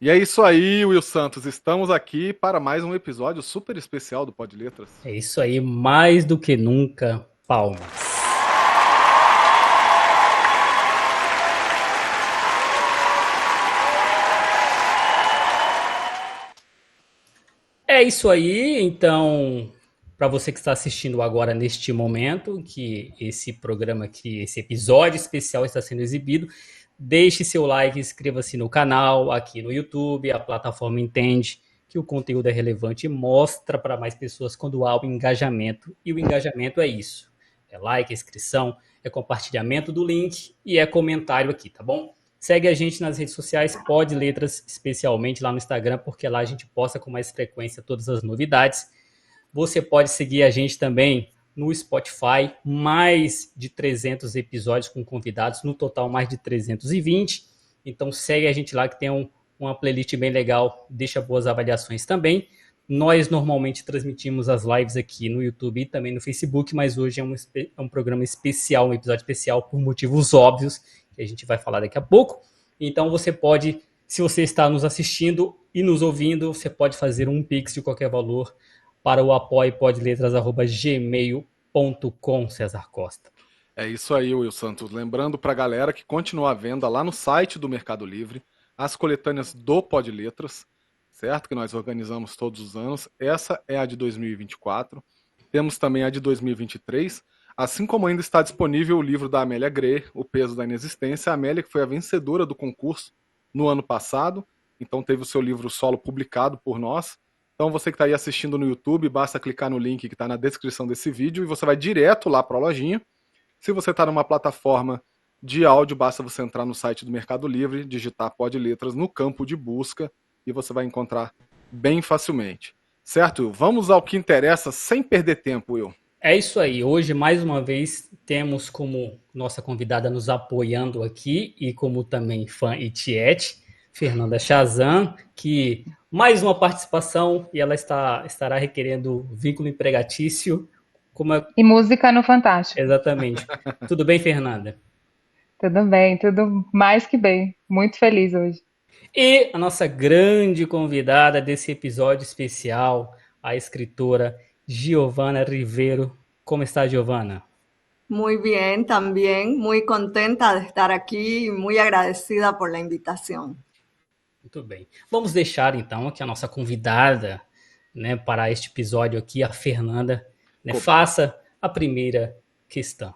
E é isso aí, Will Santos. Estamos aqui para mais um episódio super especial do Pod Letras. É isso aí, mais do que nunca, palmas. É isso aí, então, para você que está assistindo agora neste momento, que esse programa aqui, esse episódio especial está sendo exibido, deixe seu like, inscreva-se no canal, aqui no YouTube, a plataforma entende que o conteúdo é relevante e mostra para mais pessoas quando há o engajamento, e o engajamento é isso, é like, inscrição, é compartilhamento do link e é comentário aqui, tá bom? Segue a gente nas redes sociais, Pod Letras, especialmente lá no Instagram, porque lá a gente posta com mais frequência todas as novidades. Você pode seguir a gente também no Spotify, mais de 300 episódios com convidados, no total mais de 320. Então segue a gente lá que tem uma playlist bem legal, deixa boas avaliações também. Nós normalmente transmitimos as lives aqui no YouTube e também no Facebook, mas hoje é um programa especial, um episódio especial por motivos óbvios, que a gente vai falar daqui a pouco. Então você pode, se você está nos assistindo e nos ouvindo, você pode fazer um Pix de qualquer valor para o apoiepodletras@gmail.com, César Costa. É isso aí, Will Santos. Lembrando para a galera que continua à venda lá no site do Mercado Livre as coletâneas do Pod Letras, certo? Que nós organizamos todos os anos. Essa é a de 2024. Temos também a de 2023. Assim como ainda está disponível o livro da Amélia Gray, O Peso da Inexistência. A Amélia, que foi a vencedora do concurso no ano passado, então teve o seu livro solo publicado por nós. Então você que está aí assistindo no YouTube, basta clicar no link que está na descrição desse vídeo e você vai direto lá para a lojinha. Se você está numa plataforma de áudio, basta você entrar no site do Mercado Livre, digitar Pod Letras no campo de busca e você vai encontrar bem facilmente. Certo, Will? Vamos ao que interessa sem perder tempo, Will. É isso aí. Hoje, mais uma vez, temos como nossa convidada nos apoiando aqui e como também fã e tiete, Fernanda Chazan, que mais uma participação e ela estará requerendo vínculo empregatício. Como é... E música no Fantástico. Exatamente. Tudo bem, Fernanda? Tudo bem, tudo mais que bem. Muito feliz hoje. E a nossa grande convidada desse episódio especial, a escritora Giovana Rivero. Como está, Giovana? Muy bien, también muy contenta de estar aquí y muy agradecida por la invitación. Muito bem. Vamos deixar então que a nossa convidada, né, para este episódio aqui, a Fernanda, né, faça a primeira questão.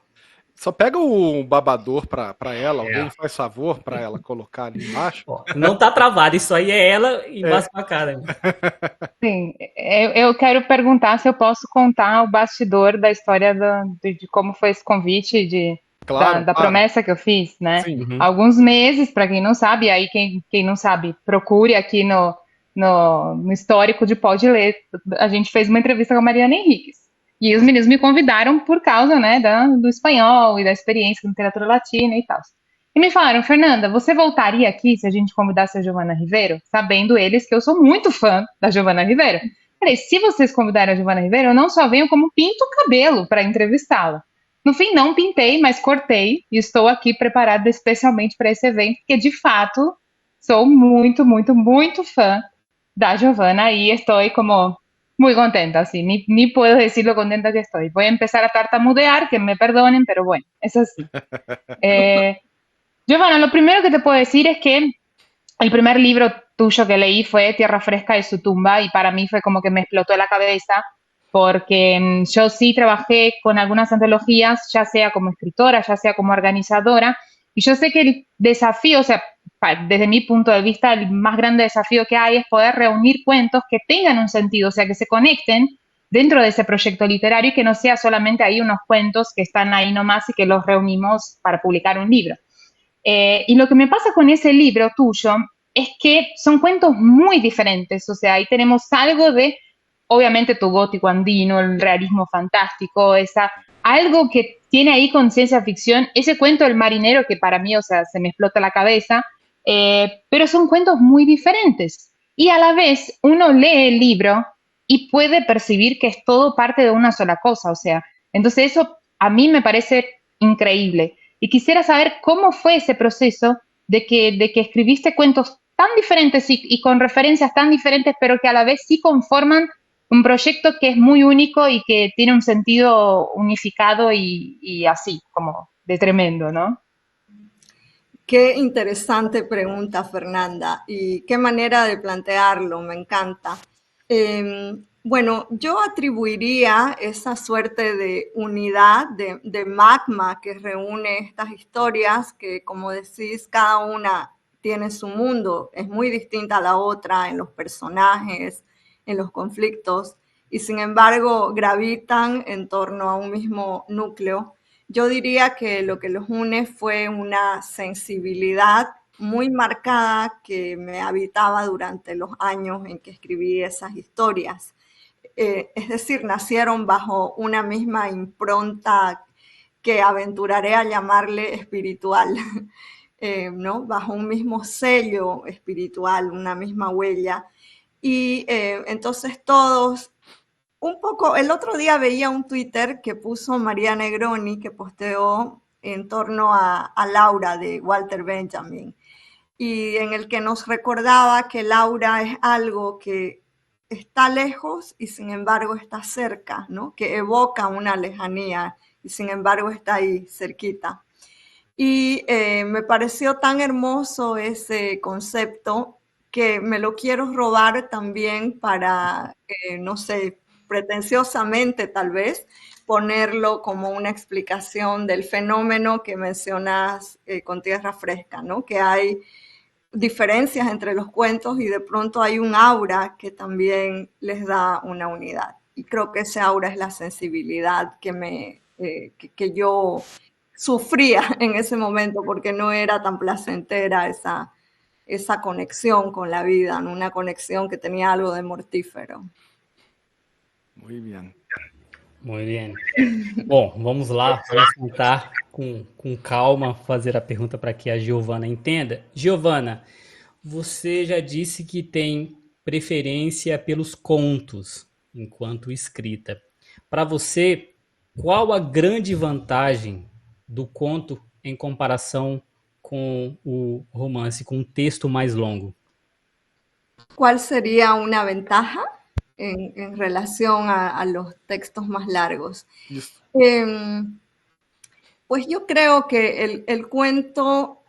Só pega o babador para ela, É. alguém faz favor para ela colocar ali embaixo. Ó, não tá travado, isso aí é ela embaixo com a cara. Né? Sim, eu quero perguntar se eu posso contar o bastidor da história de como foi esse convite, Claro, da claro. promessa que eu fiz, né? Sim. Uhum. Alguns meses, para quem não sabe, aí quem não sabe, procure aqui no histórico de Pode Ler. A gente fez uma entrevista com a Mariana Henriques. E os meninos me convidaram por causa, né, do espanhol e da experiência com literatura latina e tal. E me falaram, Fernanda, você voltaria aqui se a gente convidasse a Giovana Rivero? Sabendo eles que eu sou muito fã da Giovana Rivero. Falei, se vocês convidarem a Giovana Rivero, eu não só venho como pinto o cabelo para entrevistá-la. No fim, não pintei, mas cortei e estou aqui preparada especialmente para esse evento, porque de fato sou muito, muito, muito fã da Giovana y estoy como muy contenta, sí, ni puedo decir lo contenta que estoy. Voy a empezar a tartamudear, que me perdonen, pero bueno, es así. Giovanna, lo primero que te puedo decir es que el primer libro tuyo que leí fue Tierra Fresca de su tumba y para mí fue como que me explotó la cabeza porque yo sí trabajé con algunas antologías, ya sea como escritora, ya sea como organizadora, y yo sé que el desafío, o sea, desde mi punto de vista, el más grande desafío que hay es poder reunir cuentos que tengan un sentido, o sea, que se conecten dentro de ese proyecto literario y que no sea solamente ahí unos cuentos que están ahí nomás y que los reunimos para publicar un libro. Y lo que me pasa con ese libro tuyo es que son cuentos muy diferentes, o sea, ahí tenemos algo de, obviamente, tu gótico andino, el realismo fantástico, algo que tiene ahí con ciencia ficción, ese cuento del marinero que para mí, o sea, se me explota la cabeza, pero son cuentos muy diferentes. Y a la vez uno lee el libro y puede percibir que es todo parte de una sola cosa, o sea, entonces eso a mí me parece increíble. Y quisiera saber cómo fue ese proceso de que escribiste cuentos tan diferentes y con referencias tan diferentes, pero que a la vez sí conforman un proyecto que es muy único y que tiene un sentido unificado y así, como de tremendo, ¿no? Qué interesante pregunta, Fernanda, y qué manera de plantearlo, me encanta. Bueno, yo atribuiría esa suerte de unidad, de magma que reúne estas historias, que como decís, cada una tiene su mundo, es muy distinta a la otra en los personajes, en los conflictos, y sin embargo gravitan en torno a un mismo núcleo. Yo diría que lo que los une fue una sensibilidad muy marcada que me habitaba durante los años en que escribí esas historias. Es decir, nacieron bajo una misma impronta que aventuraré a llamarle espiritual, ¿no? Bajo un mismo sello espiritual, una misma huella. Y entonces todos un poco, el otro día veía un Twitter que puso María Negroni, que posteó en torno a Laura de Walter Benjamin, y en el que nos recordaba que Laura es algo que está lejos y sin embargo está cerca, ¿no? Que evoca una lejanía y sin embargo está ahí cerquita. Y me pareció tan hermoso ese concepto que me lo quiero robar también para, no sé, pretenciosamente tal vez, ponerlo como una explicación del fenómeno que mencionas con Tierra Fresca, ¿no? Que hay diferencias entre los cuentos y de pronto hay un aura que también les da una unidad. Y creo que ese aura es la sensibilidad que yo sufría en ese momento porque no era tan placentera esa conexión con la vida, ¿no? Una conexión que tenía algo de mortífero. Muy bien. Muito bem. Bom, vamos lá, vamos tentar com calma fazer a pergunta para que a Giovana entenda. Giovana, você já disse que tem preferência pelos contos enquanto escrita. Para você, qual a grande vantagem do conto em comparação com o romance, com um texto mais longo? ¿Cuál sería una ventaja en relación a los textos más largos? Isso. Pues yo creo que el cuento,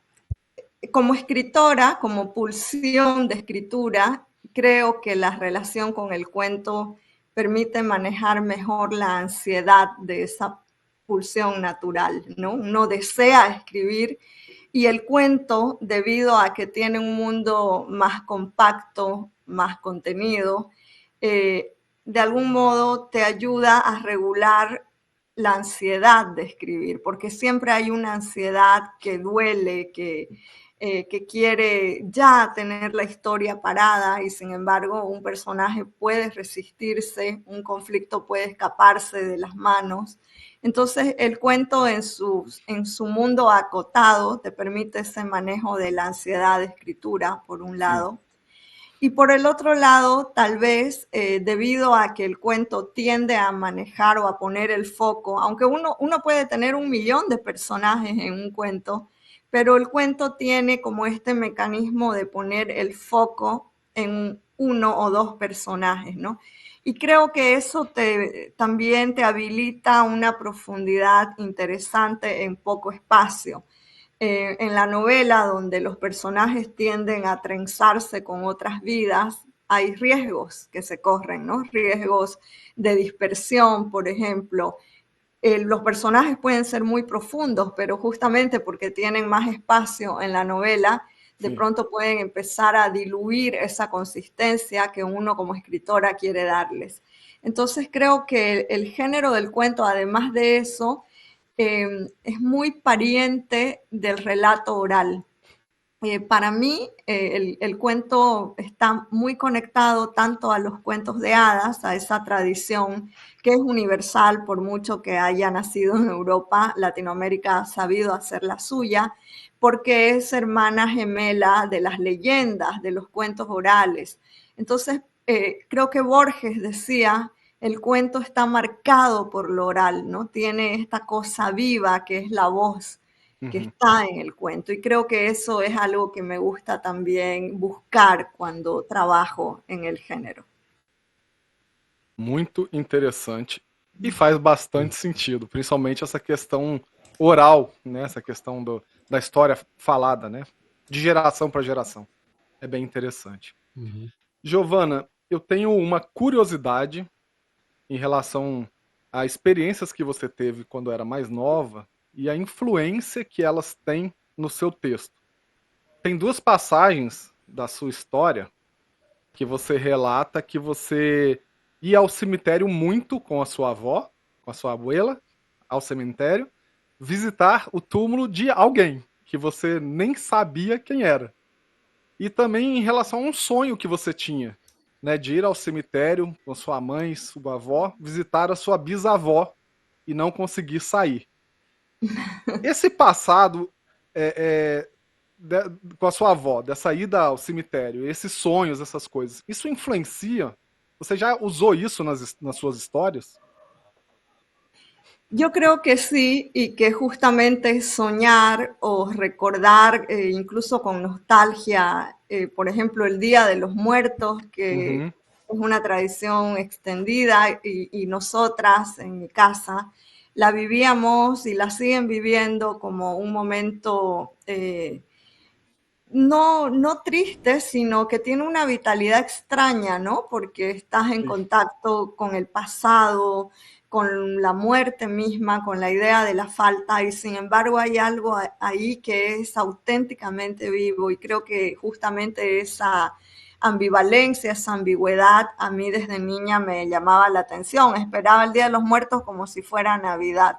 como escritora, como pulsión de escritura, creo que la relación con el cuento permite manejar mejor la ansiedad de esa pulsión natural, ¿no? Uno desea escribir y el cuento, debido a que tiene un mundo más compacto, más contenido, de algún modo te ayuda a regular la ansiedad de escribir, porque siempre hay una ansiedad que duele, que quiere ya tener la historia parada y sin embargo un personaje puede resistirse, un conflicto puede escaparse de las manos. Entonces el cuento en su mundo acotado te permite ese manejo de la ansiedad de escritura, por un lado. Y por el otro lado, tal vez debido a que el cuento tiende a manejar o a poner el foco, aunque uno puede tener 1.000.000 de personajes en un cuento, pero el cuento tiene como este mecanismo de poner el foco en uno o dos personajes, ¿no? Y creo que eso también te habilita una profundidad interesante en poco espacio. En la novela, donde los personajes tienden a trenzarse con otras vidas, hay riesgos que se corren, ¿no? Riesgos de dispersión, por ejemplo. Los personajes pueden ser muy profundos, pero justamente porque tienen más espacio en la novela, de pronto pueden empezar a diluir esa consistencia que uno como escritora quiere darles. Entonces creo que el género del cuento, además de eso, es muy pariente del relato oral. Para mí, el cuento está muy conectado tanto a los cuentos de hadas, a esa tradición que es universal, por mucho que haya nacido en Europa, Latinoamérica ha sabido hacer la suya, porque es hermana gemela de las leyendas, de los cuentos orales. Entonces, creo que Borges decía, el cuento está marcado por lo oral, ¿no? Tiene esta cosa viva que es la voz. que Uhum. está en el cuento. Y creo que eso es algo que me gusta también buscar cuando trabajo en el género. Muito interessante e faz bastante sentido, principalmente essa questão oral, né? Essa questão da história falada, né? De geração para geração. É bem interessante. Uhum. Giovana, eu tenho uma curiosidade em relação a experiências que você teve quando era mais nova e a influência que elas têm no seu texto. Tem duas passagens da sua história que você relata que você ia ao cemitério muito com a sua avó, com a sua abuela, ao cemitério, visitar o túmulo de alguém que você nem sabia quem era. E também em relação a um sonho que você tinha, né, de ir ao cemitério com sua mãe, sua avó, visitar a sua bisavó e não conseguir sair. Esse passado com a sua avó, dessa ida ao cemitério, esses sonhos, essas coisas, isso influencia? Você já usou isso nas suas historias? Yo creo que sí, y que justamente soñar o recordar, incluso con nostalgia, por ejemplo, el Día de los Muertos, que Uhum. es una tradición extendida, y nosotras en mi casa la vivíamos y la siguen viviendo como un momento no triste, sino que tiene una vitalidad extraña, ¿no? Porque estás en Sim. contacto con el pasado, con la muerte misma, con la idea de la falta, y sin embargo hay algo ahí que es auténticamente vivo, y creo que justamente esa ambivalencia, esa ambigüedad, a mí desde niña me llamaba la atención. Esperaba el Día de los Muertos como si fuera Navidad.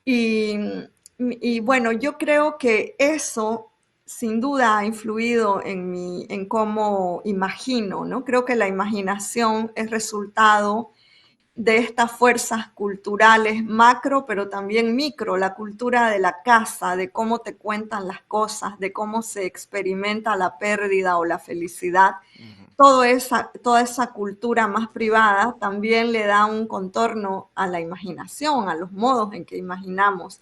Y, y bueno, yo creo que eso sin duda ha influido en cómo imagino, ¿no? Creo que la imaginación es resultado de estas fuerzas culturales macro, pero también micro, la cultura de la casa, de cómo te cuentan las cosas, de cómo se experimenta la pérdida o la felicidad. Toda esa cultura más privada también le da un contorno a la imaginación, a los modos en que imaginamos.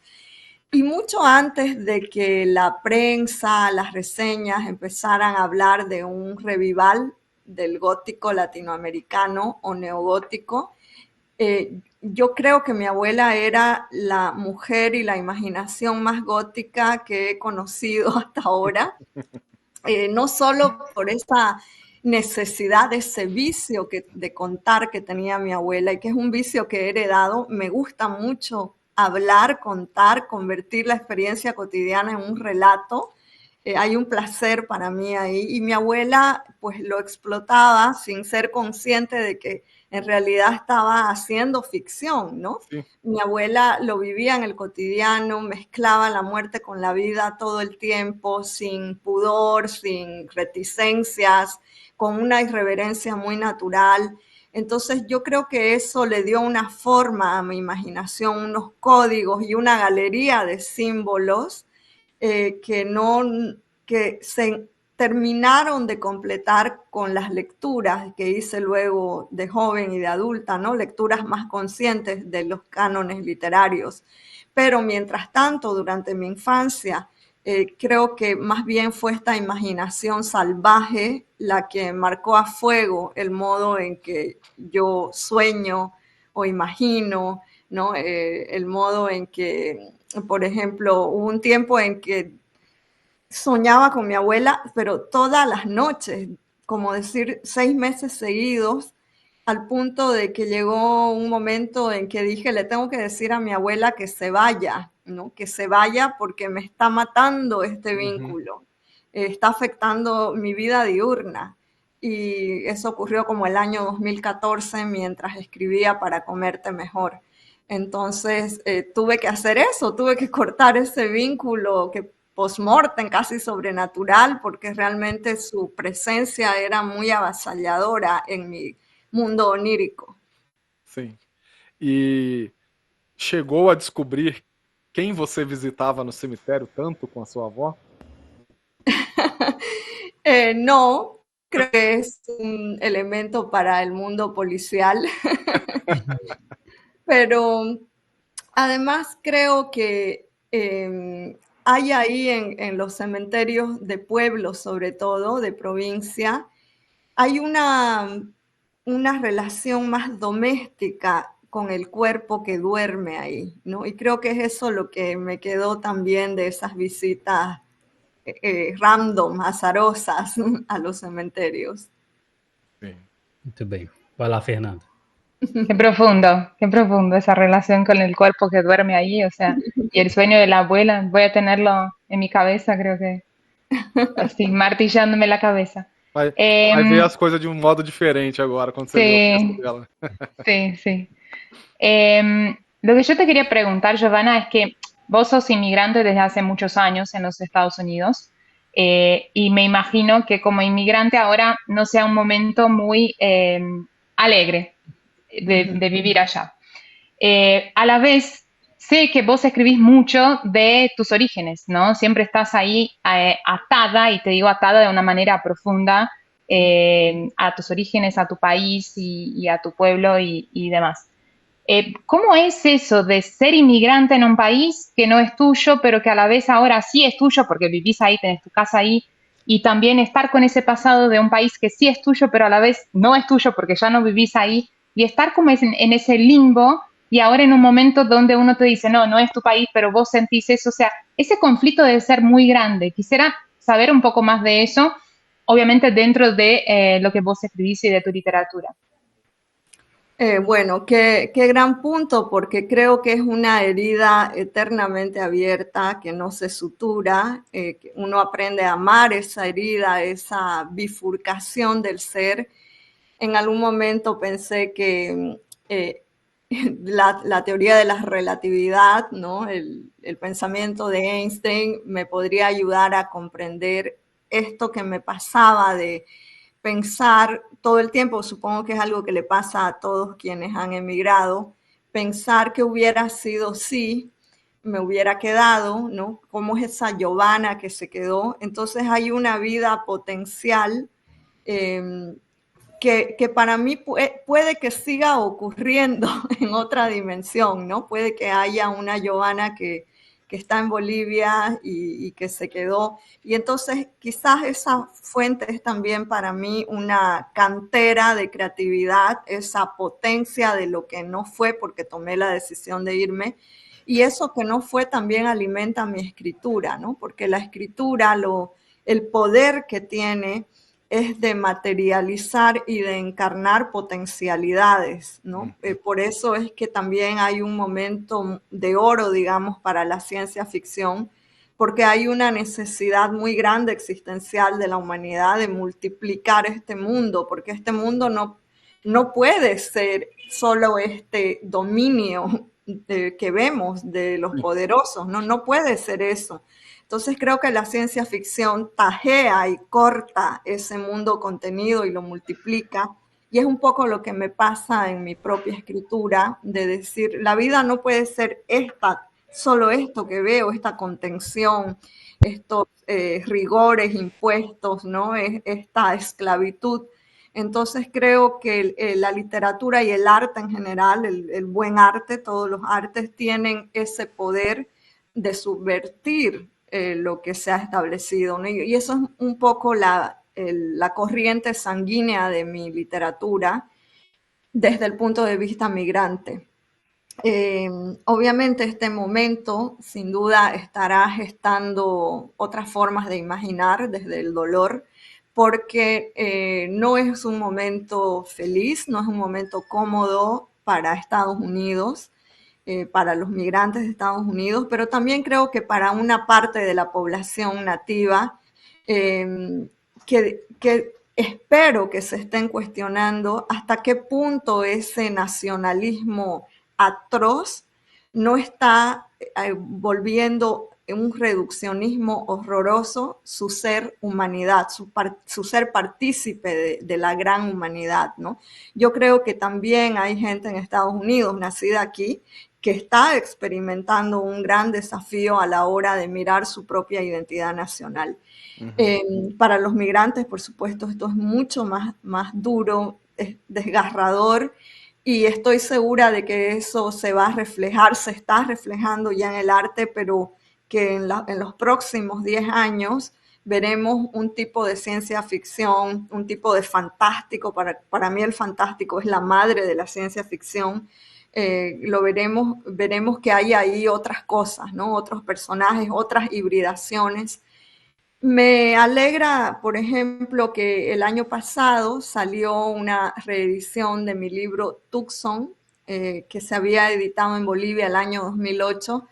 Y mucho antes de que la prensa, las reseñas empezaran a hablar de un revival del gótico latinoamericano o neogótico, yo creo que mi abuela era la mujer y la imaginación más gótica que he conocido hasta ahora, no solo por esa necesidad, ese vicio de contar que tenía mi abuela y que es un vicio que he heredado. Me gusta mucho hablar, contar, convertir la experiencia cotidiana en un relato. Hay un placer para mí ahí, y mi abuela pues lo explotaba sin ser consciente de que en realidad estaba haciendo ficción, ¿no? Sí. Mi abuela lo vivía en el cotidiano, mezclaba la muerte con la vida todo el tiempo, sin pudor, sin reticencias, con una irreverencia muy natural. Entonces yo creo que eso le dio una forma a mi imaginación, unos códigos y una galería de símbolos que se terminaron de completar con las lecturas que hice luego de joven y de adulta, ¿no? Lecturas más conscientes de los cánones literarios. Pero mientras tanto, durante mi infancia, creo que más bien fue esta imaginación salvaje la que marcó a fuego el modo en que yo sueño o imagino, ¿no? El modo en que, por ejemplo, hubo un tiempo en que soñaba con mi abuela, pero todas las noches, como decir 6 meses seguidos, al punto de que llegó un momento en que dije, le tengo que decir a mi abuela que se vaya, ¿no? Que se vaya porque me está matando este vínculo, está afectando mi vida diurna. Y eso ocurrió como el año 2014 mientras escribía Para comerte mejor. Entonces tuve que hacer eso, tuve que cortar ese vínculo que post-mortem, casi sobrenatural, porque realmente su presencia era muy avasalladora en mi mundo onírico. Sim. E chegou a descobrir quem você visitava no cemitério tanto com a sua avó? No, creo que es un elemento para el mundo policial, pero además creo que hay ahí en los cementerios de pueblos, sobre todo, de provincia, hay una relación más doméstica con el cuerpo que duerme ahí, ¿no? Y creo que es eso lo que me quedó también de esas visitas random, azarosas a los cementerios. Sim. Muito bem. Vai lá, Fernanda. Qué profundo esa relación con el cuerpo que duerme ahí, o sea, y el sueño de la abuela, voy a tenerlo en mi cabeza, creo que así, martillándome la cabeza. Vai ver Em, as coisas de um modo diferente agora, quando você lê o texto sí, dela. sí, sí. Lo que yo te quería preguntar, Giovanna, es que vos sos inmigrante desde hace muchos años en los Estados Unidos, y me imagino que como inmigrante ahora no sea un momento muy alegre de vivir allá. A la vez, sé que vos escribís mucho de tus orígenes, ¿no? Siempre estás ahí atada, y te digo atada de una manera profunda, a tus orígenes, a tu país y a tu pueblo y demás. ¿Cómo es eso de ser inmigrante en un país que no es tuyo, pero que a la vez ahora sí es tuyo porque vivís ahí, tenés tu casa ahí, y también estar con ese pasado de un país que sí es tuyo, pero a la vez no es tuyo porque ya no vivís ahí, y estar como en ese limbo, y ahora en un momento donde uno te dice, no, no es tu país, pero vos sentís eso, o sea, ese conflicto debe ser muy grande. Quisiera saber un poco más de eso, obviamente dentro de lo que vos escribís y de tu literatura. Bueno, qué gran punto, porque creo que es una herida eternamente abierta, que no se sutura, que uno aprende a amar esa herida, esa bifurcación del ser. En algún momento pensé que la teoría de la relatividad, ¿no? El pensamiento de Einstein me podría ayudar a comprender esto que me pasaba de pensar todo el tiempo, supongo que es algo que le pasa a todos quienes han emigrado, pensar que hubiera sido sí, me hubiera quedado, ¿no? ¿Cómo es esa Giovanna que se quedó? Entonces hay una vida potencial eh, que para mí puede que siga ocurriendo en otra dimensión, ¿no? Puede que haya una Giovanna que está en Bolivia y que se quedó. Y entonces quizás esa fuente es también para mí una cantera de creatividad, esa potencia de lo que no fue porque tomé la decisión de irme. Y eso que no fue también alimenta mi escritura, ¿no? Porque la escritura, el poder que tiene es de materializar y de encarnar potencialidades, ¿no? Por eso es que también hay un momento de oro, digamos, para la ciencia ficción, porque hay una necesidad muy grande existencial de la humanidad de multiplicar este mundo, porque este mundo no puede ser solo este dominio que vemos de los poderosos, no puede ser eso. Entonces creo que la ciencia ficción tajea y corta ese mundo contenido y lo multiplica. Y es un poco lo que me pasa en mi propia escritura, de decir, la vida no puede ser solo esto que veo, esta contención, estos rigores impuestos, ¿no? Esta esclavitud. Entonces creo que la literatura y el arte en general, el buen arte, todos los artes tienen ese poder de subvertir lo que se ha establecido, ¿no? Y eso es un poco la corriente sanguínea de mi literatura desde el punto de vista migrante. Obviamente este momento sin duda estará gestando otras formas de imaginar desde el dolor, porque no es un momento feliz, no es un momento cómodo para Estados Unidos, para los migrantes de Estados Unidos, pero también creo que para una parte de la población nativa que espero que se estén cuestionando hasta qué punto ese nacionalismo atroz no está volviendo un reduccionismo horroroso su ser humanidad, su ser partícipe de la gran humanidad, ¿no? Yo creo que también hay gente en Estados Unidos, nacida aquí, que está experimentando un gran desafío a la hora de mirar su propia identidad nacional. Para los migrantes, por supuesto, esto es mucho más duro, es desgarrador, y estoy segura de que eso se va a reflejar, se está reflejando ya en el arte, pero que en los próximos 10 años veremos un tipo de ciencia ficción, un tipo de fantástico. Para mí el fantástico es la madre de la ciencia ficción. Veremos que hay ahí otras cosas, ¿no? Otros personajes, otras hibridaciones. Me alegra, por ejemplo, que el año pasado salió una reedición de mi libro Tucson, que se había editado en Bolivia el año 2008.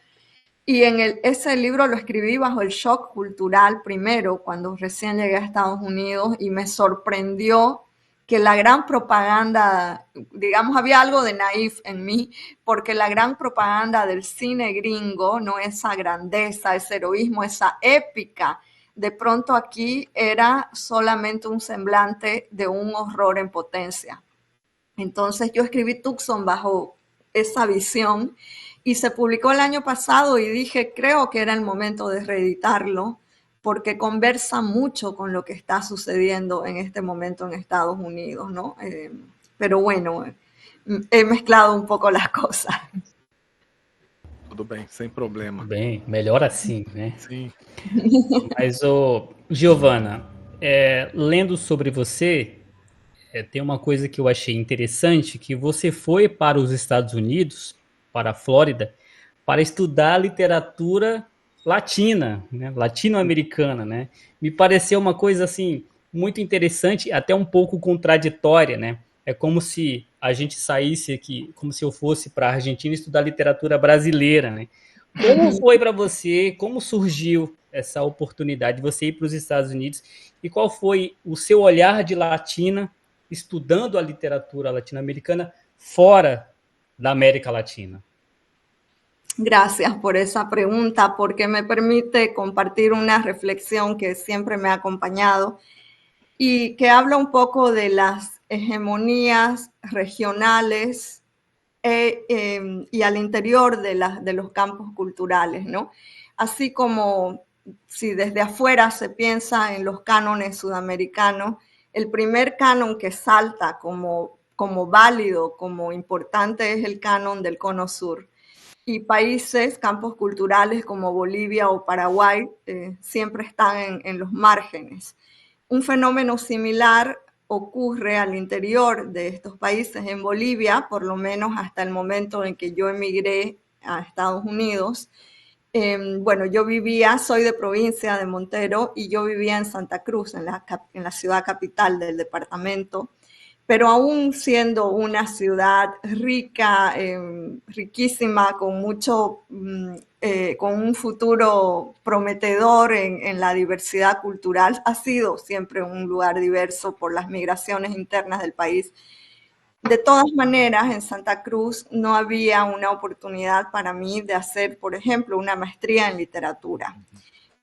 Y ese libro lo escribí bajo el shock cultural primero, cuando recién llegué a Estados Unidos, y me sorprendió que la gran propaganda, digamos, había algo de naif en mí, porque la gran propaganda del cine gringo, no esa grandeza, ese heroísmo, esa épica, de pronto aquí era solamente un semblante de un horror en potencia. Entonces yo escribí Tucson bajo esa visión y se publicó el año pasado y dije, creo que era el momento de reeditarlo porque conversa mucho con lo que está sucediendo en este momento en Estados Unidos, ¿no? Pero bueno, he mezclado un poco las cosas. Tudo bem, sem problema. Bem, melhor assim, né? Sim. Mas, Giovana, lendo sobre você, tem uma coisa que eu achei interessante, que você foi para os Estados Unidos, para a Flórida, para estudar literatura latina, né? Latino-americana, né? Me pareceu uma coisa, assim, muito interessante, até um pouco contraditória, né? É como se a gente saísse aqui, como se eu fosse para a Argentina estudar literatura brasileira, né? Como foi para você? Como surgiu essa oportunidade de você ir para os Estados Unidos? E qual foi o seu olhar de latina estudando a literatura latino-americana fora da América Latina? Gracias por esa pregunta, porque me permite compartir una reflexión que siempre me ha acompañado y que habla un poco de las hegemonías regionales y al interior de los campos culturales, ¿no? Así como si desde afuera se piensa en los cánones sudamericanos, el primer canon que salta como válido, como importante, es el canon del Cono Sur. Y países, campos culturales como Bolivia o Paraguay siempre están en los márgenes. Un fenómeno similar ocurre al interior de estos países. En Bolivia, por lo menos hasta el momento en que yo emigré a Estados Unidos, bueno, soy de provincia de Montero y yo vivía en Santa Cruz, en la ciudad capital del departamento, pero aún siendo una ciudad rica, riquísima, con un futuro prometedor en la diversidad cultural, ha sido siempre un lugar diverso por las migraciones internas del país. De todas maneras, en Santa Cruz no había una oportunidad para mí de hacer, por ejemplo, una maestría en literatura.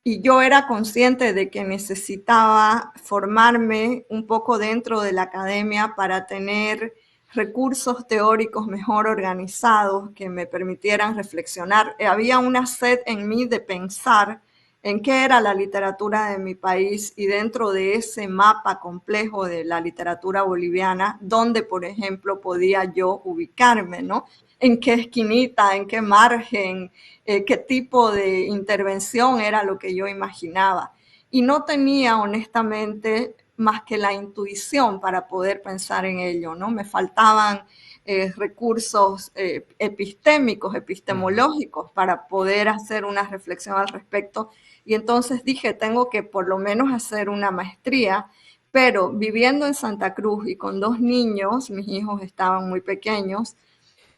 Y yo era consciente de que necesitaba formarme un poco dentro de la academia para tener recursos teóricos mejor organizados que me permitieran reflexionar. Había una sed en mí de pensar en qué era la literatura de mi país y dentro de ese mapa complejo de la literatura boliviana, dónde, por ejemplo, podía yo ubicarme, ¿no? En qué esquinita, en qué margen, qué tipo de intervención era lo que yo imaginaba. Y no tenía, honestamente, más que la intuición para poder pensar en ello, ¿no? Me faltaban recursos epistémicos, epistemológicos para poder hacer una reflexión al respecto. Y entonces dije, tengo que por lo menos hacer una maestría, pero viviendo en Santa Cruz y con 2 niños, mis hijos estaban muy pequeños,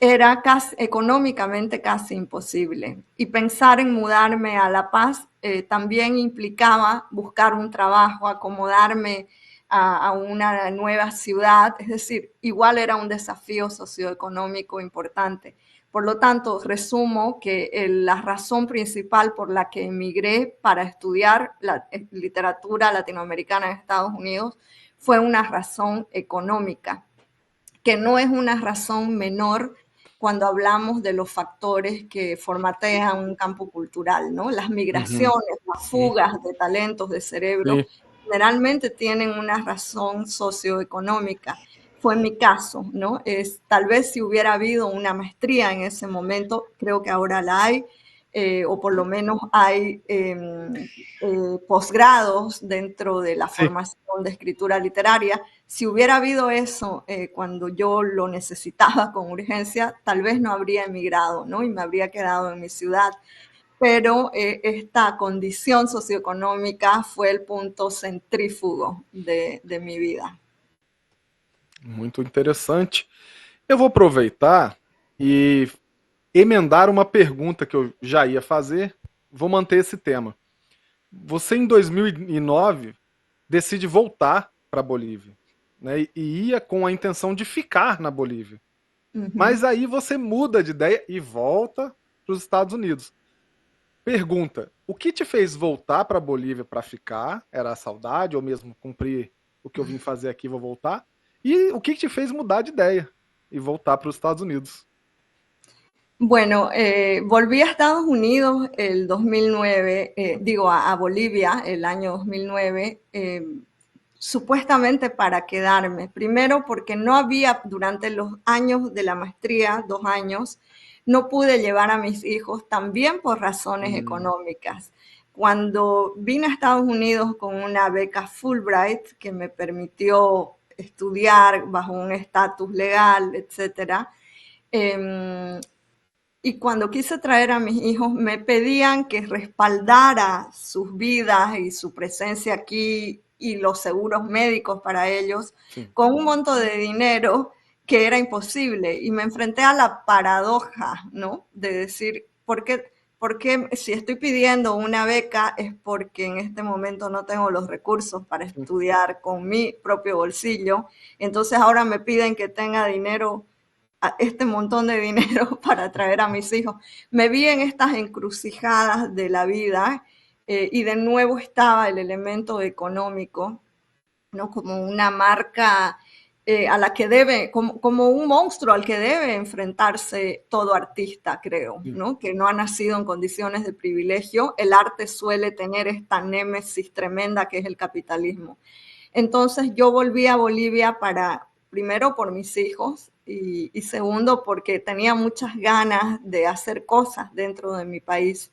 era económicamente casi imposible. Y pensar en mudarme a La Paz también implicaba buscar un trabajo, acomodarme a una nueva ciudad, es decir, igual era un desafío socioeconómico importante. Por lo tanto, resumo que la razón principal por la que emigré para estudiar la literatura latinoamericana en Estados Unidos fue una razón económica, que no es una razón menor cuando hablamos de los factores que formatean un campo cultural, ¿no? Las migraciones, las fugas de talentos de cerebro, generalmente tienen una razón socioeconómica. Fue mi caso, ¿no? Tal vez si hubiera habido una maestría en ese momento, creo que ahora la hay, o por lo menos hay posgrados dentro de la formación de escritura literaria. Si hubiera habido eso cuando yo lo necesitaba con urgencia, tal vez no habría emigrado, ¿no? Y me habría quedado en mi ciudad. Pero esta condición socioeconómica fue el punto centrífugo de mi vida. Muito interessante. Eu vou aproveitar e emendar uma pergunta que eu já ia fazer. Vou manter esse tema. Você, em 2009, decide voltar para a Bolívia, né? E ia com a intenção de ficar na Bolívia. Mas aí você muda de ideia e volta para os Estados Unidos. Pergunta, o que te fez voltar para a Bolívia para ficar? Era a saudade ou mesmo cumprir o que eu vim fazer aqui, vou voltar? E o que te fez mudar de ideia y voltar para los Estados Unidos? Bueno, volví a Estados Unidos el 2009, a Bolivia el año 2009, supuestamente para quedarme. Primero porque no había, durante los años de la maestría, 2 años, no pude llevar a mis hijos, también por razones económicas. Cuando vine a Estados Unidos con una beca Fulbright que me permitió estudiar bajo un estatus legal, etcétera. Y cuando quise traer a mis hijos, me pedían que respaldara sus vidas y su presencia aquí y los seguros médicos para ellos con un monto de dinero que era imposible. Y me enfrenté a la paradoja, ¿no? De decir, ¿por qué si estoy pidiendo una beca es porque en este momento no tengo los recursos para estudiar con mi propio bolsillo? Entonces ahora me piden que tenga dinero, este montón de dinero para traer a mis hijos. Me vi en estas encrucijadas de la vida y de nuevo estaba el elemento económico, ¿no? Como una marca a la que debe, como un monstruo al que debe enfrentarse todo artista, creo, ¿no? Que no ha nacido en condiciones de privilegio. El arte suele tener esta némesis tremenda que es el capitalismo. Entonces yo volví a Bolivia primero por mis hijos y segundo porque tenía muchas ganas de hacer cosas dentro de mi país.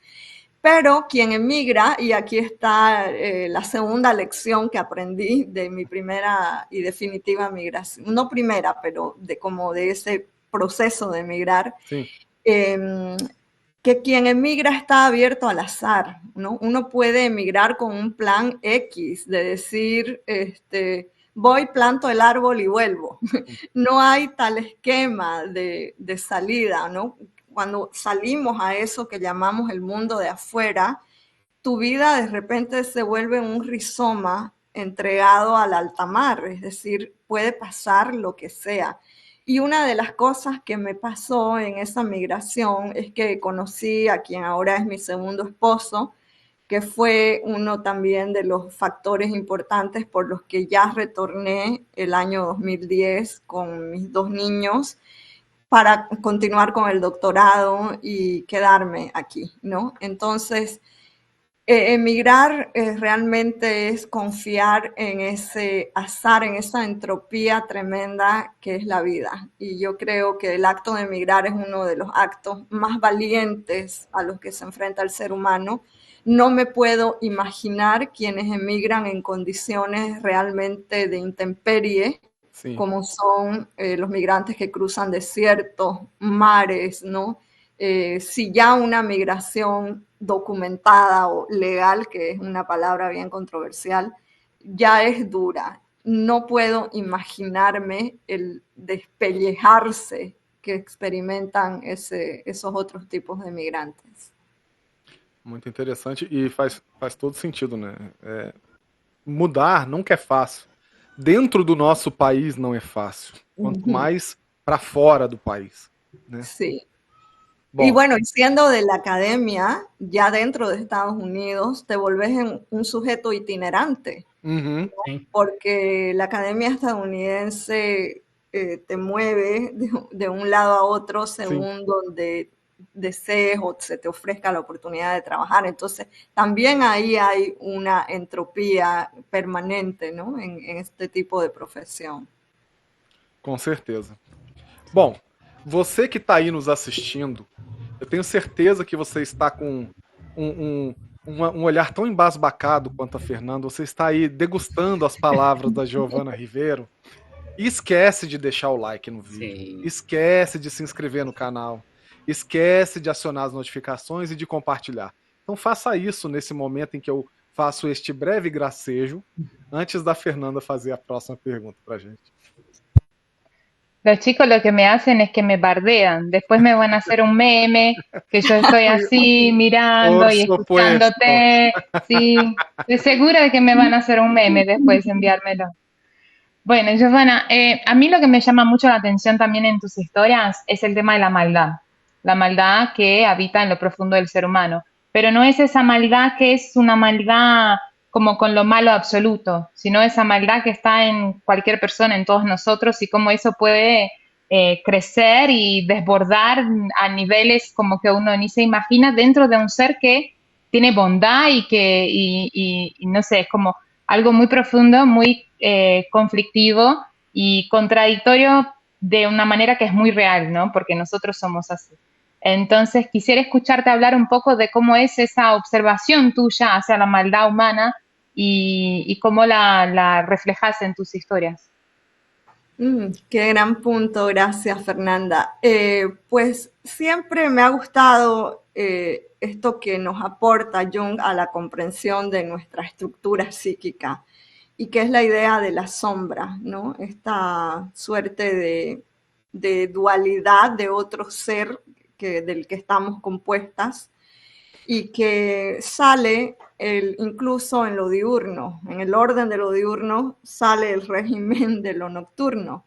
Pero quien emigra, y aquí está la segunda lección que aprendí de mi primera y definitiva migración, no primera, pero de ese proceso de emigrar, que quien emigra está abierto al azar, ¿no? Uno puede emigrar con un plan X, de decir, voy, planto el árbol y vuelvo. No hay tal esquema de salida, ¿no? Cuando salimos a eso que llamamos el mundo de afuera, tu vida de repente se vuelve un rizoma entregado al alta mar, es decir, puede pasar lo que sea. Y una de las cosas que me pasó en esa migración es que conocí a quien ahora es mi segundo esposo, que fue uno también de los factores importantes por los que ya retorné el año 2010 con mis 2 niños, para continuar con el doctorado y quedarme aquí, ¿no? Entonces, emigrar realmente es confiar en ese azar, en esa entropía tremenda que es la vida. Y yo creo que el acto de emigrar es uno de los actos más valientes a los que se enfrenta el ser humano. No me puedo imaginar quienes emigran en condiciones realmente de intemperie, como son los migrantes que cruzan desiertos, mares, ¿no? Si ya una migración documentada o legal, que es una palabra bien controversial, ya es dura. No puedo imaginarme el despellejarse que experimentan esos otros tipos de migrantes. Muito interessante e faz todo sentido, né? Mudar nunca é fácil. Dentro do nosso país não é fácil, quanto mais para fora do país, né? Sí. Bon. Y bueno, siendo de la academia, ya dentro de Estados Unidos, te volvés un sujeto itinerante, ¿no? Porque la academia estadounidense te mueve de un lado a otro según donde desees o se te ofrezca la oportunidad de trabajar. Entonces, también ahí hay una entropía permanente, ¿no? En este tipo de profesión. Com certeza. Bom, você que está aí nos assistindo, Eu tenho certeza que você está com um olhar tão embasbacado quanto a Fernanda. Você está aí degustando as palavras da Giovana Ribeiro. E esquece de deixar o like no vídeo. Sim. Esquece de se inscrever no canal. Esquece de acionar as notificações e de compartilhar. Então faça isso nesse momento em que eu faço este breve gracejo, antes da Fernanda fazer a próxima pergunta pra gente. Los chicos lo que me hacen es que me bardean. Después me van a hacer un meme, que yo estoy así mirando y Por supuesto. escuchándote. Sí, estoy segura de que me van a hacer un meme después, enviármelo. Bueno, Giovanna, a mí lo que me llama mucho la atención también en tus historias es el tema de la maldad que habita en lo profundo del ser humano, pero no es esa maldad que es una maldad como con lo malo absoluto, sino esa maldad que está en cualquier persona, en todos nosotros, y cómo eso puede crecer y desbordar a niveles como que uno ni se imagina dentro de un ser que tiene bondad y no sé, es como algo muy profundo, muy conflictivo y contradictorio de una manera que es muy real, ¿no? Porque nosotros somos así. Entonces, quisiera escucharte hablar un poco de cómo es esa observación tuya hacia la maldad humana y cómo la reflejas en tus historias. Qué gran punto, gracias Fernanda. Pues siempre me ha gustado esto que nos aporta Jung a la comprensión de nuestra estructura psíquica y que es la idea de la sombra, ¿no? Esta suerte de dualidad de otro ser del que estamos compuestas y que sale incluso en lo diurno, en el orden de lo diurno sale el régimen de lo nocturno,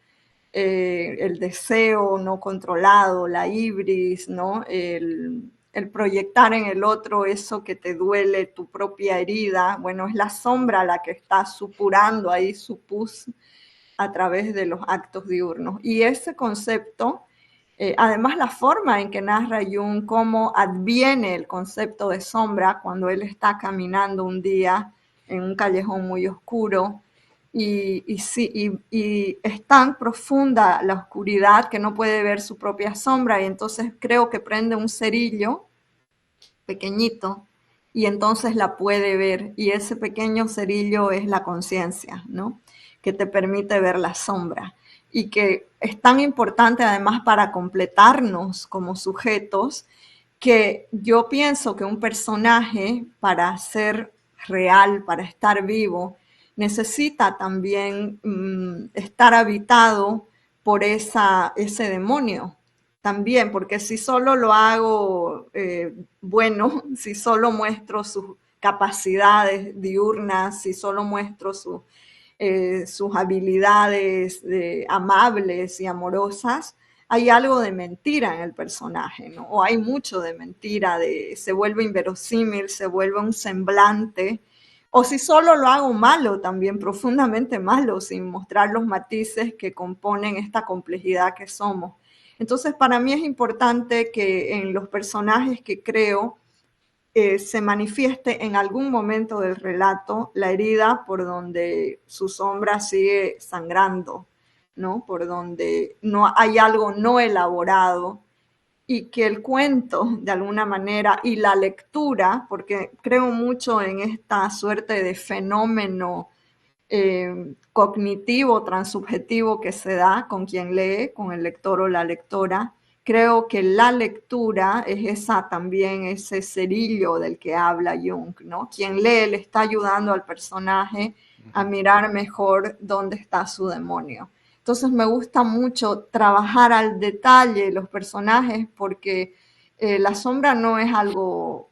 el deseo no controlado, la ibris, ¿no? El proyectar en el otro eso que te duele, tu propia herida, bueno, es la sombra la que está supurando ahí su pus a través de los actos diurnos. Y ese concepto, además la forma en que narra Jung cómo adviene el concepto de sombra cuando él está caminando un día en un callejón muy oscuro y es tan profunda la oscuridad que no puede ver su propia sombra y entonces creo que prende un cerillo pequeñito y entonces la puede ver y ese pequeño cerillo es la conciencia, ¿no? Que te permite ver la sombra y que es tan importante además para completarnos como sujetos que yo pienso que un personaje para ser real, para estar vivo, necesita también estar habitado por ese demonio también, porque si solo lo hago bueno, si solo muestro sus capacidades diurnas, si solo muestro sus habilidades amables y amorosas, hay algo de mentira en el personaje, ¿no? O hay mucho de mentira, se vuelve inverosímil, se vuelve un semblante, o si solo lo hago malo, también profundamente malo, sin mostrar los matices que componen esta complejidad que somos. Entonces, para mí es importante que en los personajes que creo se manifieste en algún momento del relato la herida por donde su sombra sigue sangrando, ¿no? Por donde no hay algo no elaborado y que el cuento, de alguna manera, y la lectura, porque creo mucho en esta suerte de fenómeno cognitivo, transubjetivo que se da con quien lee, con el lector o la lectora. Creo que la lectura es también ese cerillo del que habla Jung, ¿no? Quien lee le está ayudando al personaje a mirar mejor dónde está su demonio. Entonces me gusta mucho trabajar al detalle los personajes porque la sombra no es algo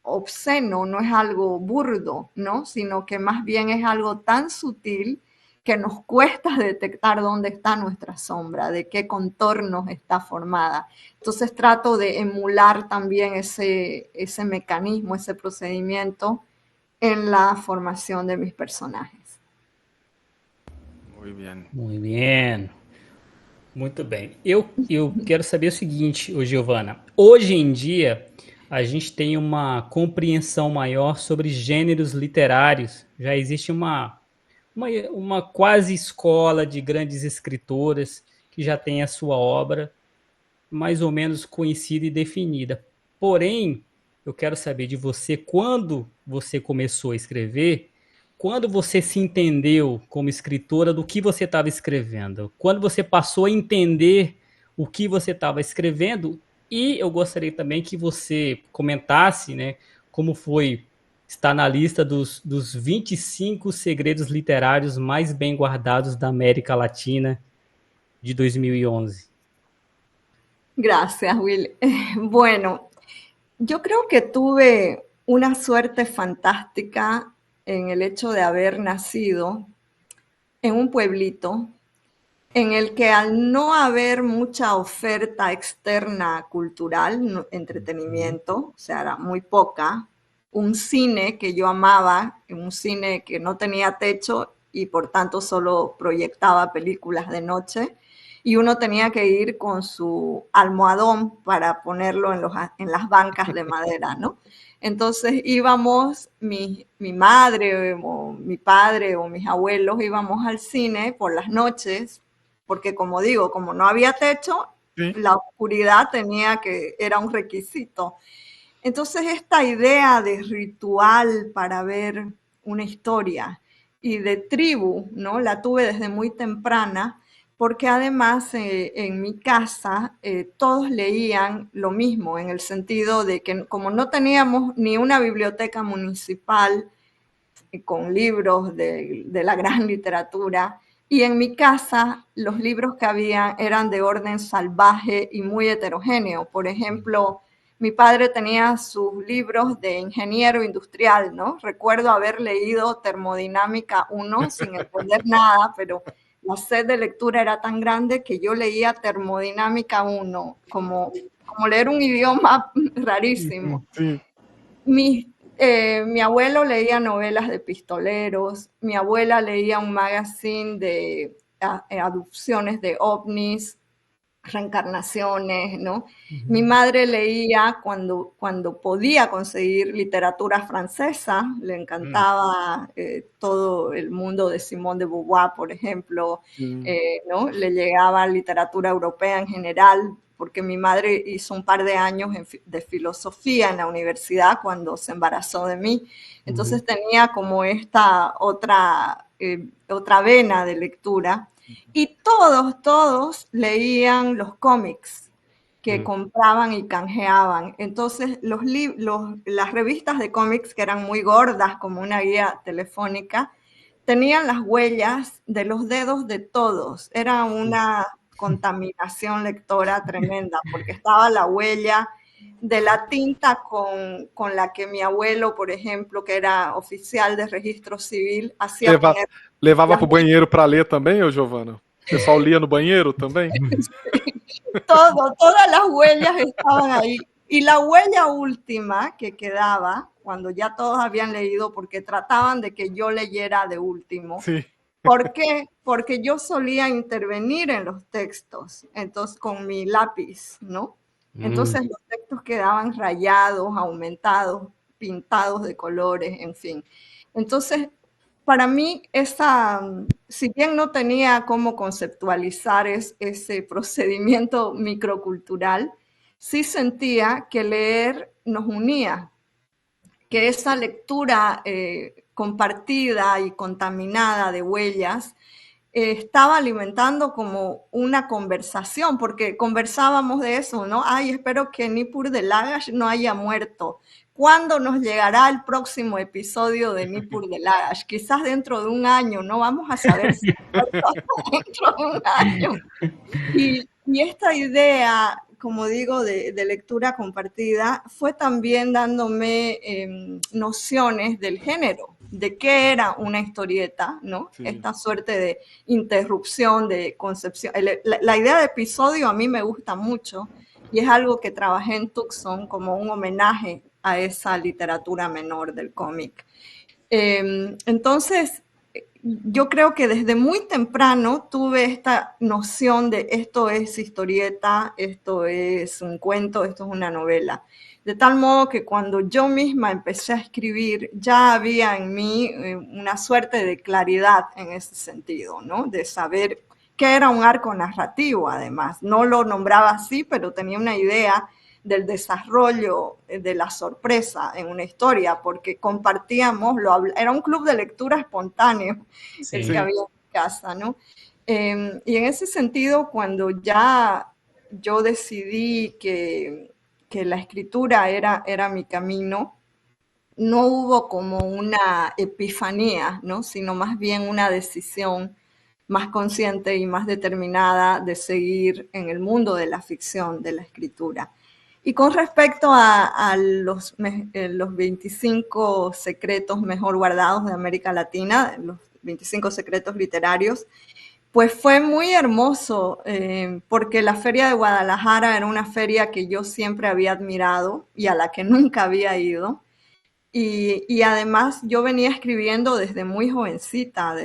obsceno, no es algo burdo, ¿no? Sino que más bien es algo tan sutil que nos cuesta detectar dónde está nuestra sombra, de qué contornos está formada. Entonces trato de emular también ese mecanismo, ese procedimiento en la formação de mis personagens. Muito bem. Muito bem. Muito bem. Eu quero saber o seguinte, Giovana. Hoje em dia, a gente tem uma compreensão maior sobre gêneros literários. Já existe uma quase escola de grandes escritoras que já tem a sua obra. mais ou menos conhecida e definida. Porém, eu quero saber de você quando você começou a escrever, quando você se entendeu como escritora do que você estava escrevendo, quando você passou a entender o que você estava escrevendo, e eu gostaria também que você comentasse, né, como foi estar na lista dos 25 segredos literários mais bem guardados da América Latina de 2011. Gracias, Will. Bueno, yo creo que tuve una suerte fantástica en el hecho de haber nacido en un pueblito en el que al no haber mucha oferta externa cultural, entretenimiento, o sea, era muy poca, un cine que yo amaba, un cine que no tenía techo y por tanto solo proyectaba películas de noche, y uno tenía que ir con su almohadón para ponerlo en las bancas de madera, ¿no? Entonces íbamos, mi madre o mi padre o mis abuelos íbamos al cine por las noches, porque como digo, como no había techo, Sí. la oscuridad era un requisito. Entonces esta idea de ritual para ver una historia y de tribu, ¿no? La tuve desde muy temprana, porque además en mi casa todos leían lo mismo, en el sentido de que como no teníamos ni una biblioteca municipal con libros de la gran literatura, y en mi casa los libros que había eran de orden salvaje y muy heterogéneo. Por ejemplo, mi padre tenía sus libros de ingeniero industrial, ¿no? Recuerdo haber leído Termodinámica 1 sin entender nada, pero la sed de lectura era tan grande que yo leía Termodinámica 1, como leer un idioma rarísimo. Sí. Mi abuelo leía novelas de pistoleros, mi abuela leía un magazine de adopciones de ovnis, reencarnaciones, ¿no? Mi madre leía cuando podía conseguir literatura francesa, le encantaba todo el mundo de Simone de Beauvoir, por ejemplo, ¿no? Le llegaba literatura europea en general, porque mi madre hizo un par de años de filosofía en la universidad cuando se embarazó de mí. Entonces tenía como esta otra vena de lectura. Y todos leían los cómics que compraban y canjeaban. Entonces las revistas de cómics, que eran muy gordas como una guía telefónica, tenían las huellas de los dedos de todos. Era una contaminación lectora tremenda, porque estaba la huella de la tinta con la que mi abuelo, por ejemplo, que era oficial de registro civil, hacía poner... Levava para o banheiro para ler também, ô Giovana? O pessoal lia no banheiro também? Todas las huellas estaban ahí. Y la huella última que quedaba, cuando ya todos habían leído, porque trataban de que yo leyera de último. Sí. ¿Por qué? Porque yo solía intervenir en los textos, entonces con mi lápiz, ¿no? Entonces los textos quedaban rayados, aumentados, pintados de colores, en fin. Entonces, para mí, si bien no tenía cómo conceptualizar ese procedimiento microcultural, sí sentía que leer nos unía, que esa lectura compartida y contaminada de huellas estaba alimentando como una conversación, porque conversábamos de eso, ¿no? Ay, espero que Nippur de Lagash no haya muerto. ¿Cuándo nos llegará el próximo episodio de Nippur de Lagash? Quizás dentro de un año, no vamos a saber si dentro de un año. Y esta idea, como digo, de lectura compartida, fue también dándome nociones del género, de qué era una historieta, ¿no? Sí. Esta suerte de interrupción, de concepción. La idea de episodio a mí me gusta mucho y es algo que trabajé en Tucson como un homenaje a esa literatura menor del cómic. Entonces, yo creo que desde muy temprano tuve esta noción de esto es historieta, esto es un cuento, esto es una novela. De tal modo que cuando yo misma empecé a escribir, ya había en mí una suerte de claridad en ese sentido, ¿no? De saber qué era un arco narrativo, además. No lo nombraba así, pero tenía una idea del desarrollo de la sorpresa en una historia, porque compartíamos, era un club de lectura espontáneo, Sí. el que había en casa, ¿no? Y en ese sentido, cuando ya yo decidí que la escritura era mi camino, no hubo como una epifanía, ¿no? Sino más bien una decisión más consciente y más determinada de seguir en el mundo de la ficción, de la escritura. Y con respecto a los 25 secretos mejor guardados de América Latina, los 25 secretos literarios, pues fue muy hermoso, porque la Feria de Guadalajara era una feria que yo siempre había admirado y a la que nunca había ido. Y además yo venía escribiendo desde muy jovencita,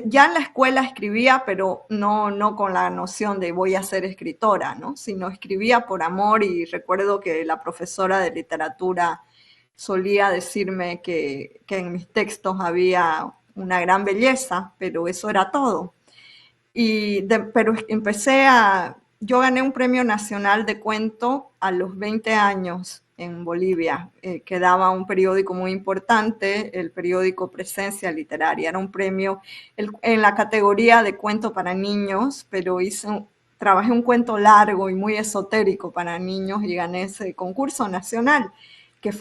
ya en la escuela escribía, pero no con la noción de voy a ser escritora, ¿no? Sino escribía por amor, y recuerdo que la profesora de literatura solía decirme que en mis textos había una gran belleza, pero eso era todo. Pero yo gané un premio nacional de cuento a los 20 años en Bolivia, que daba un periódico muy importante, el periódico Presencia Literaria. Era un premio en la categoría de cuento para niños, pero trabajé un cuento largo y muy esotérico para niños y gané ese concurso nacional, que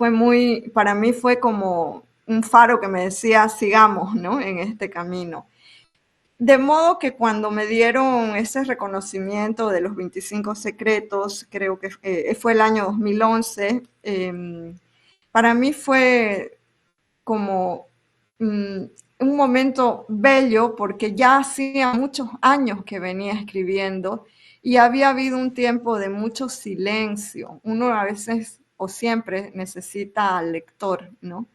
para mí fue como un faro que me decía, sigamos, ¿no? En este camino. De modo que cuando me dieron ese reconocimiento de los 25 secretos, creo que fue el año 2011, para mí fue como un momento bello, porque ya hacía muchos años que venía escribiendo y había habido un tiempo de mucho silencio. Uno a veces o siempre necesita al lector, ¿no?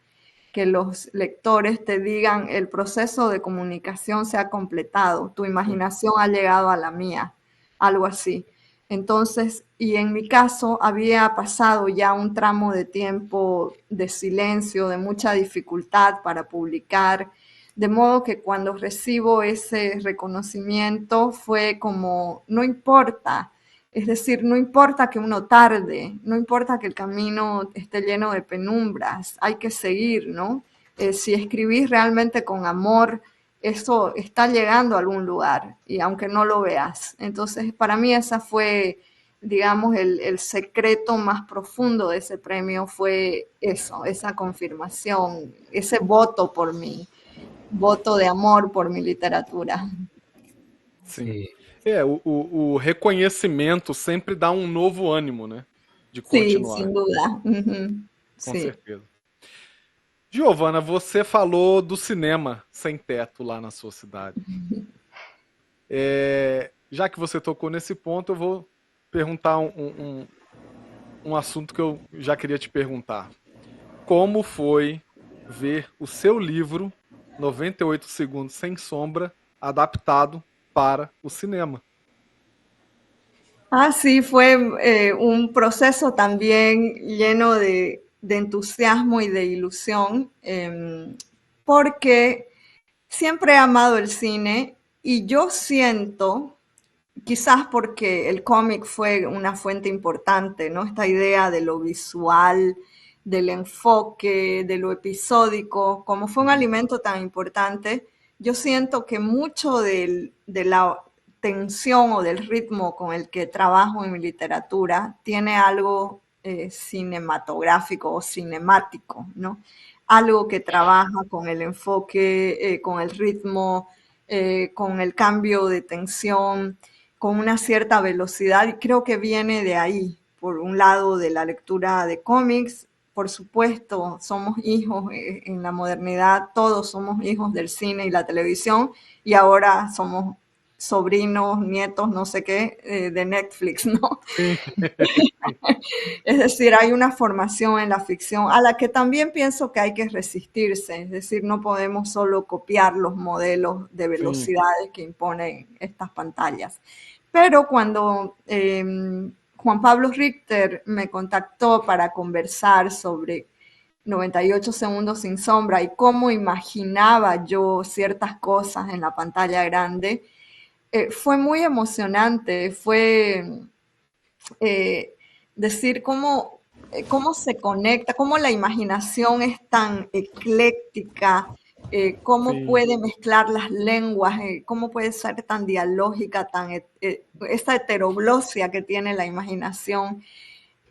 Que los lectores te digan el proceso de comunicación se ha completado, tu imaginación ha llegado a la mía, algo así. Entonces, y en mi caso había pasado ya un tramo de tiempo de silencio, de mucha dificultad para publicar, de modo que cuando recibo ese reconocimiento fue como, no importa. Es decir, no importa que uno tarde, no importa que el camino esté lleno de penumbras, hay que seguir, ¿no? Si escribís realmente con amor, eso está llegando a algún lugar, y aunque no lo veas. Entonces, para mí esa fue, digamos, el secreto más profundo de ese premio, fue eso, esa confirmación, ese voto por mí, voto de amor por mi literatura. Sim. O reconhecimento sempre dá um novo ânimo, né? De Sí, continuar, sin duda. com Sí. certeza. Giovana, você falou do cinema sem teto lá na sua cidade. Já que você tocou nesse ponto, eu vou perguntar um assunto que eu já queria te perguntar. Como foi ver o seu livro, 98 Segundos Sem Sombra, adaptado para o cinema? Sí, fue un proceso también lleno de entusiasmo y de ilusión, porque siempre he amado el cine, y yo siento, quizás porque el cómic fue una fuente importante, ¿no? Esta idea de lo visual, del enfoque, de lo episódico, como fue un alimento tan importante, yo siento que mucho de la tensión o del ritmo con el que trabajo en mi literatura tiene algo cinematográfico o cinemático, ¿no? Algo que trabaja con el enfoque, con el ritmo, con el cambio de tensión, con una cierta velocidad, y creo que viene de ahí, por un lado de la lectura de cómics. Por supuesto, somos hijos en la modernidad, todos somos hijos del cine y la televisión, y ahora somos sobrinos, nietos, no sé qué, de Netflix, ¿no? Es decir, hay una formación en la ficción a la que también pienso que hay que resistirse. Es decir, no podemos solo copiar los modelos de velocidades que imponen estas pantallas. Pero cuando Juan Pablo Richter me contactó para conversar sobre 98 segundos sin sombra y cómo imaginaba yo ciertas cosas en la pantalla grande, fue muy emocionante, fue decir cómo se conecta, cómo la imaginación es tan ecléctica, cómo Sí. puede mezclar las lenguas, cómo puede ser tan dialógica, esta heteroglosia que tiene la imaginación,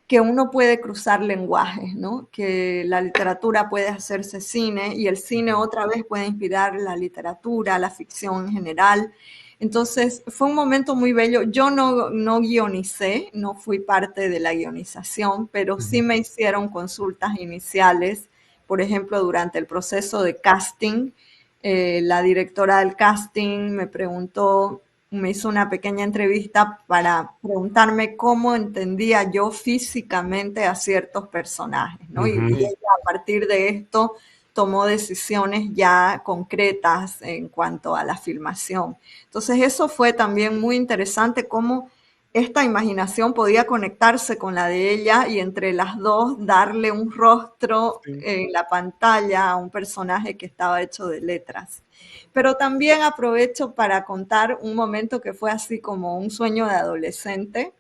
que uno puede cruzar lenguajes, ¿no? Que la literatura puede hacerse cine y el cine otra vez puede inspirar la literatura, la ficción en general. Entonces fue un momento muy bello. Yo no guionicé, no fui parte de la guionización, pero sí me hicieron consultas iniciales. Por ejemplo, durante el proceso de casting, la directora del casting me preguntó, me hizo una pequeña entrevista para preguntarme cómo entendía yo físicamente a ciertos personajes, ¿no? Y ella a partir de esto tomó decisiones ya concretas en cuanto a la filmación. Entonces eso fue también muy interesante, cómo esta imaginación podía conectarse con la de ella y entre las dos darle un rostro en la pantalla a un personaje que estaba hecho de letras. Pero también aprovecho para contar un momento que fue así como un sueño de adolescente.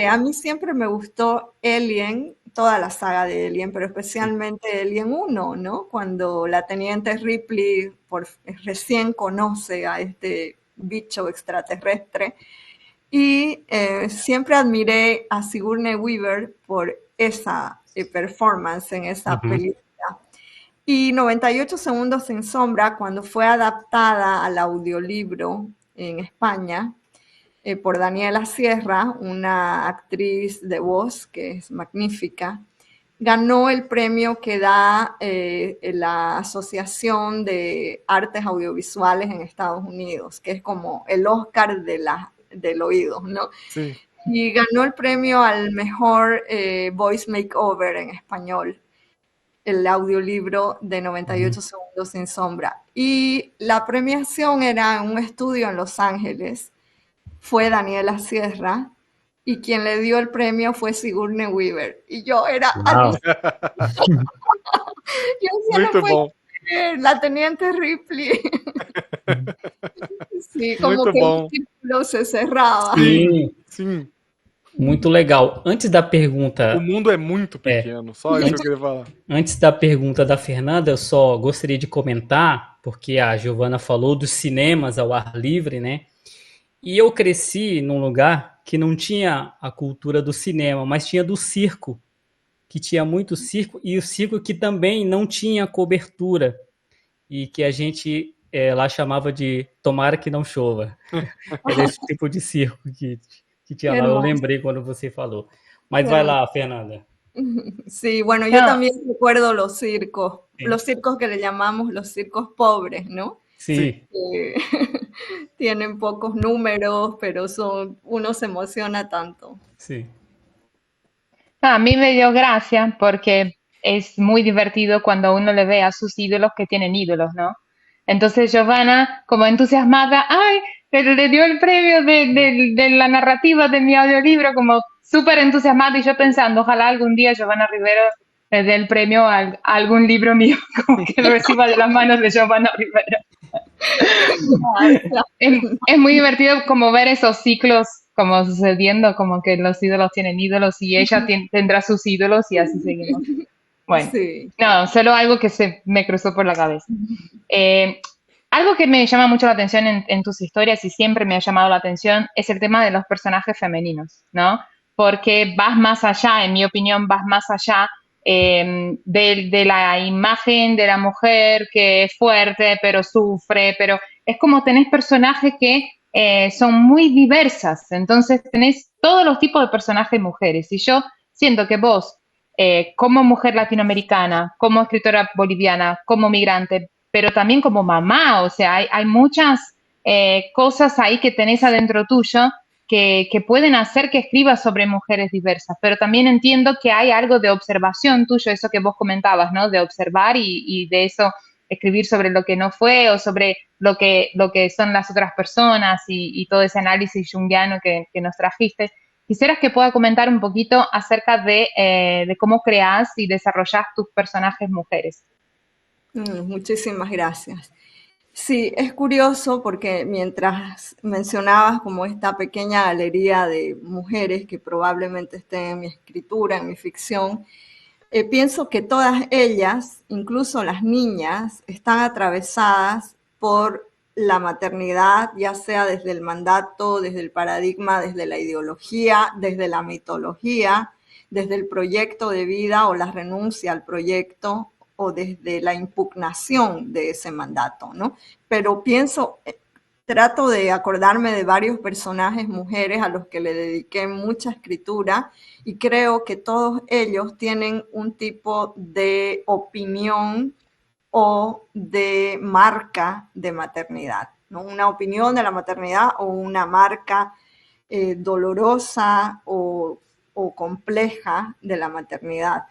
A mí siempre me gustó Alien, toda la saga de Alien, pero especialmente Alien 1, ¿no? Cuando la teniente Ripley recién conoce a este bicho extraterrestre. Y siempre admiré a Sigourney Weaver por esa performance en esa película. Y 98 segundos sin sombra, cuando fue adaptada al audiolibro en España por Daniela Sierra, una actriz de voz que es magnífica, ganó el premio que da la Asociación de Artes Audiovisuales en Estados Unidos, que es como el Oscar del oído, ¿no? Sí. Y ganó el premio al mejor voice makeover en español, el audiolibro de 98 segundos sin sombra. Y la premiación era en un estudio en Los Ángeles, fue Daniela Sierra, y quien le dio el premio fue Sigourney Weaver. Y yo era... Wow. Yo decía, Muito no puedo bom. creer, la teniente Ripley. Sí, como Muito que bom. el círculo se cerraba. Sim, Sim. muito legal. Antes da pergunta, O mundo é muito pequeno, só isso que eu queria falar. antes da pergunta da Fernanda, eu só gostaria de comentar, porque a Giovana falou dos cinemas ao ar livre, né? E eu cresci num lugar que não tinha a cultura do cinema, mas tinha do circo, que tinha muito circo, e o circo que também não tinha cobertura, e que a gente lá chamava de tomara que não chova. Era esse tipo de circo que tinha lá, eu Hermoso. lembrei quando você falou. Mas vai lá, Fernanda. Sí, bueno, yo No. también recuerdo los circos que le llamamos los circos pobres, ¿no? Sim, Tienen pocos números, pero uno se emociona tanto. sim. A mí me dio gracia porque es muy divertido cuando uno le ve a sus ídolos que tienen ídolos, ¿no? Entonces Giovanna, como entusiasmada, ¡ay! Le dio el premio de la narrativa de mi audiolibro, como súper entusiasmada, y yo pensando, ojalá algún día Giovanna Rivero le dé el premio a algún libro mío, como que lo reciba de las manos de Giovanna Rivero. Es muy divertido como ver esos ciclos como sucediendo, como que los ídolos tienen ídolos y ella tendrá sus ídolos y así seguimos. Bueno, Sí. no, solo algo que se me cruzó por la cabeza. Algo que me llama mucho la atención en tus historias y siempre me ha llamado la atención es el tema de los personajes femeninos, ¿no? Porque vas más allá, en mi opinión, vas más allá de la imagen de la mujer que es fuerte, pero sufre, pero es como tenés personajes que son muy diversas, entonces tenés todos los tipos de personajes mujeres, y yo siento que vos, como mujer latinoamericana, como escritora boliviana, como migrante, pero también como mamá, o sea, hay muchas cosas ahí que tenés adentro tuyo que pueden hacer que escribas sobre mujeres diversas, pero también entiendo que hay algo de observación tuyo, eso que vos comentabas, ¿no? De observar y de eso escribir sobre lo que no fue o sobre lo que son las otras personas y todo ese análisis junguiano que nos trajiste. quisieras que pueda comentar un poquito acerca de cómo creas y desarrollas tus personajes mujeres. Muchísimas gracias. Sí, es curioso porque mientras mencionabas como esta pequeña galería de mujeres que probablemente estén en mi escritura, en mi ficción, pienso que todas ellas, incluso las niñas, están atravesadas por la maternidad, ya sea desde el mandato, desde el paradigma, desde la ideología, desde la mitología, desde el proyecto de vida o la renuncia al proyecto, o desde la impugnación de ese mandato, ¿no? Pero trato de acordarme de varios personajes mujeres a los que le dediqué mucha escritura y creo que todos ellos tienen un tipo de opinión o de marca de maternidad, ¿no? Una opinión de la maternidad o una marca dolorosa o compleja de la maternidad.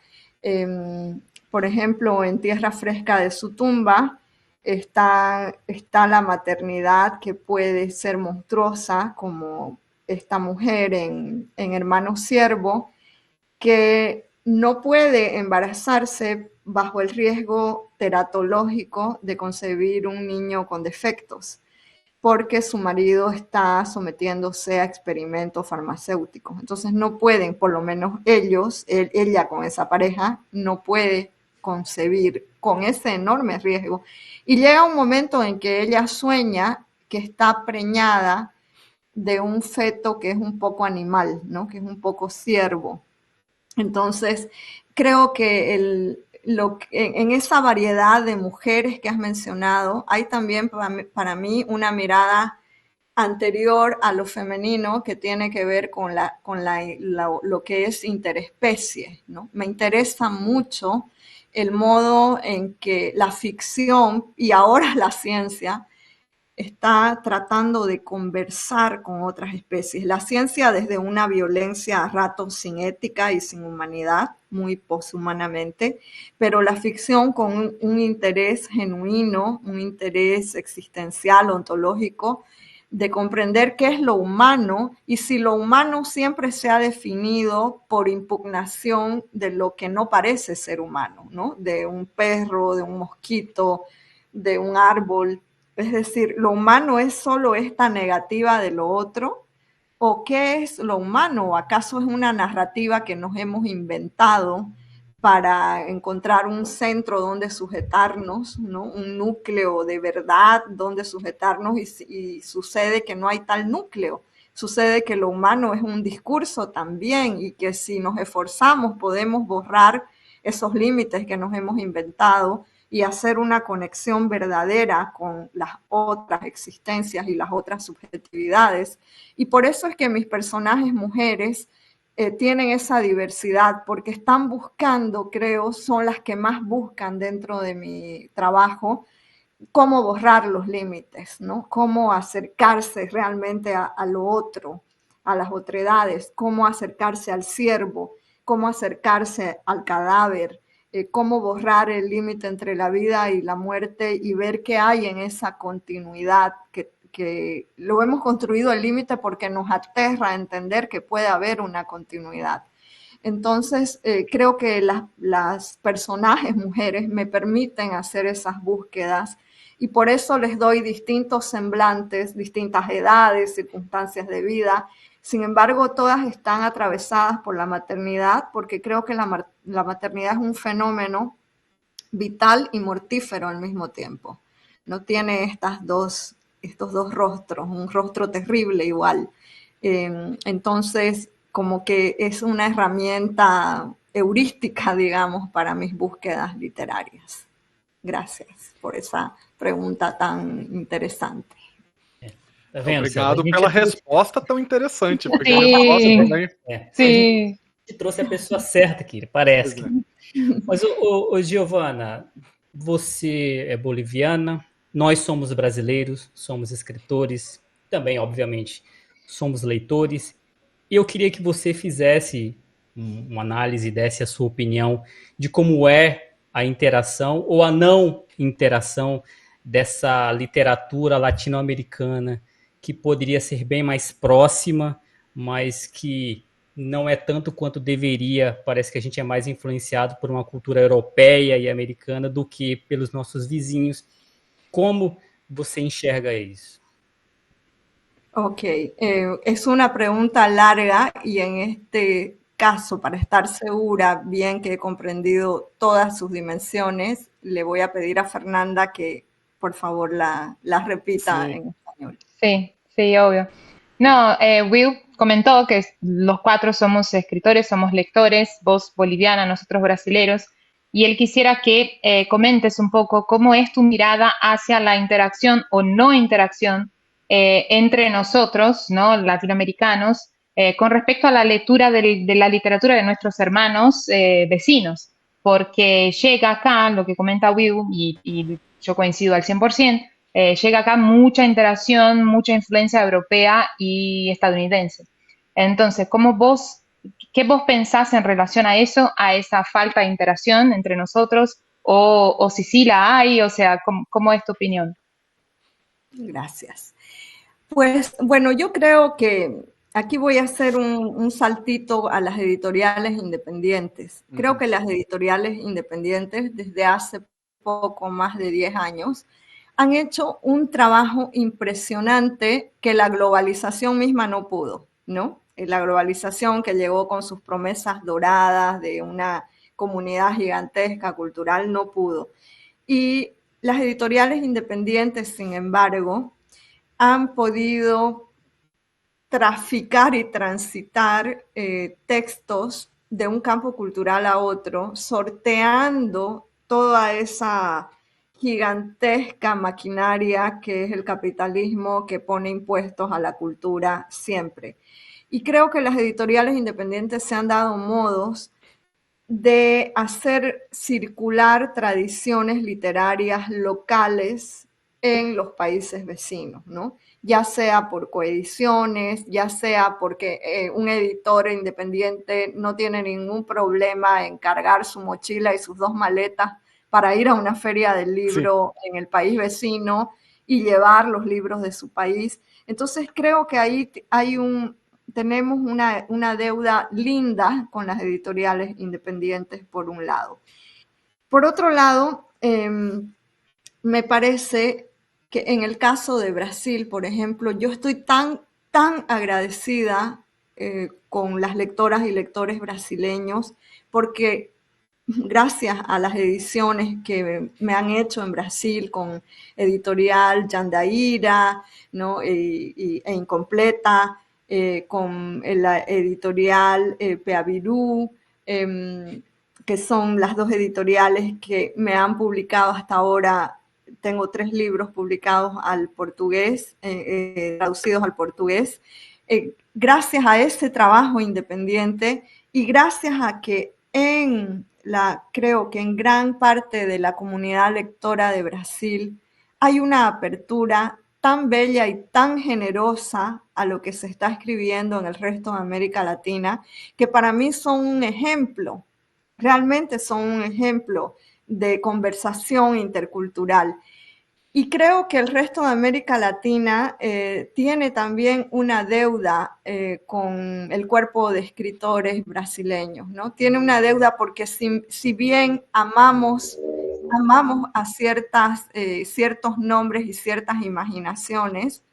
Por ejemplo, en Tierra Fresca de su tumba está la maternidad que puede ser monstruosa, como esta mujer en Hermano Siervo, que no puede embarazarse bajo el riesgo teratológico de concebir un niño con defectos, porque su marido está sometiéndose a experimentos farmacéuticos. Entonces no pueden, por lo menos ella con esa pareja, no puede concebir con ese enorme riesgo. Y llega un momento en que ella sueña que está preñada de un feto que es un poco animal, ¿no? Que es un poco ciervo. Entonces, creo que en esa variedad de mujeres que has mencionado, hay también para mí una mirada anterior a lo femenino que tiene que ver con lo que es interespecie, ¿no? Me interesa mucho el modo en que la ficción y ahora la ciencia está tratando de conversar con otras especies. La ciencia desde una violencia a ratos sin ética y sin humanidad, muy poshumanamente, pero la ficción con un interés genuino, un interés existencial, ontológico, de comprender qué es lo humano y si lo humano siempre se ha definido por impugnación de lo que no parece ser humano, ¿no? De un perro, de un mosquito, de un árbol. Es decir, ¿lo humano es solo esta negativa de lo otro? ¿O qué es lo humano? ¿O acaso es una narrativa que nos hemos inventado para encontrar un centro donde sujetarnos, ¿no? Un núcleo de verdad donde sujetarnos y sucede que no hay tal núcleo? Sucede que lo humano es un discurso también y que si nos esforzamos podemos borrar esos límites que nos hemos inventado y hacer una conexión verdadera con las otras existencias y las otras subjetividades. Y por eso es que mis personajes mujeres tienen esa diversidad, porque están buscando, creo, son las que más buscan dentro de mi trabajo, cómo borrar los límites, ¿no? Cómo acercarse realmente a lo otro, a las otredades, cómo acercarse al ciervo, cómo acercarse al cadáver, cómo borrar el límite entre la vida y la muerte y ver qué hay en esa continuidad que lo hemos construido el límite porque nos aterra entender que puede haber una continuidad. Entonces, creo que las personajes mujeres me permiten hacer esas búsquedas y por eso les doy distintos semblantes, distintas edades, circunstancias de vida. Sin embargo, todas están atravesadas por la maternidad porque creo que la maternidad es un fenómeno vital y mortífero al mismo tiempo. No tiene estos dos rostros, un rostro terrible igual. Entonces, como que es una herramienta heurística, digamos, para mis búsquedas literarias. Gracias por esa pregunta tan interesante. Tá vendo? Obrigado pela resposta tão interessante. Porque Sim. a resposta também... Sí. A gente trouxe a pessoa certa aqui, parece. Mas, Giovana, você é boliviana, nós somos brasileiros, somos escritores, também, obviamente, somos leitores. E eu queria que você fizesse uma análise, desse a sua opinião de como é a interação ou a não interação dessa literatura latino-americana que poderia ser bem mais próxima, mas que não é tanto quanto deveria. Parece que a gente é mais influenciado por uma cultura europeia e americana do que pelos nossos vizinhos. Como você enxerga isso? Ok, es una pregunta larga y en este caso, para estar segura, bien que he comprendido todas sus dimensiones, le voy a pedir a Fernanda que por favor la repita Sí. en español. Sí, sí, obvio. No, Will comentó que los cuatro somos escritores, somos lectores, vos boliviana, nosotros brasileros, y él quisiera que comentes un poco cómo es tu mirada hacia la interacción o no interacción entre nosotros, ¿no? Latinoamericanos, con respecto a la lectura de la literatura de nuestros hermanos vecinos, porque llega acá, lo que comenta Will, y yo coincido al 100%, llega acá mucha interacción, mucha influencia europea y estadounidense. Entonces, ¿qué vos pensás en relación a eso, a esa falta de interacción entre nosotros? O si sí la hay, o sea, ¿cómo es tu opinión? Gracias. Pues bueno, yo creo que aquí voy a hacer un saltito a las editoriales independientes. Creo que las editoriales independientes desde hace poco más de 10 años han hecho un trabajo impresionante que la globalización misma no pudo, ¿no? La globalización que llegó con sus promesas doradas de una comunidad gigantesca cultural no pudo. Y las editoriales independientes, sin embargo, han podido traficar y transitar textos de un campo cultural a otro, sorteando toda esa gigantesca maquinaria que es el capitalismo que pone impuestos a la cultura siempre. Y creo que las editoriales independientes se han dado modos de hacer circular tradiciones literarias locales en los países vecinos, ¿no? Ya sea por coediciones, ya sea porque un editor independiente no tiene ningún problema en cargar su mochila y sus 2 maletas para ir a una feria del libro en el país vecino y llevar los libros de su país. Entonces creo que ahí tenemos una deuda linda con las editoriales independientes, por un lado. Por otro lado, me parece que en el caso de Brasil, por ejemplo, yo estoy tan agradecida con las lectoras y lectores brasileños, porque gracias a las ediciones que me han hecho en Brasil con editorial Jandaíra, ¿no? e Incompleta, con la editorial Peavirú, que son las 2 editoriales que me han publicado hasta ahora. Tengo 3 libros publicados al portugués, traducidos al portugués. Gracias a ese trabajo independiente y gracias a que creo que en gran parte de la comunidad lectora de Brasil hay una apertura tan bella y tan generosa a lo que se está escribiendo en el resto de América Latina, que para mí son un ejemplo, realmente son un ejemplo de conversación intercultural. Y creo que el resto de América Latina tiene también una deuda con el cuerpo de escritores brasileños, ¿no? Tiene una deuda porque si bien amamos a ciertos nombres y ciertas imaginaciones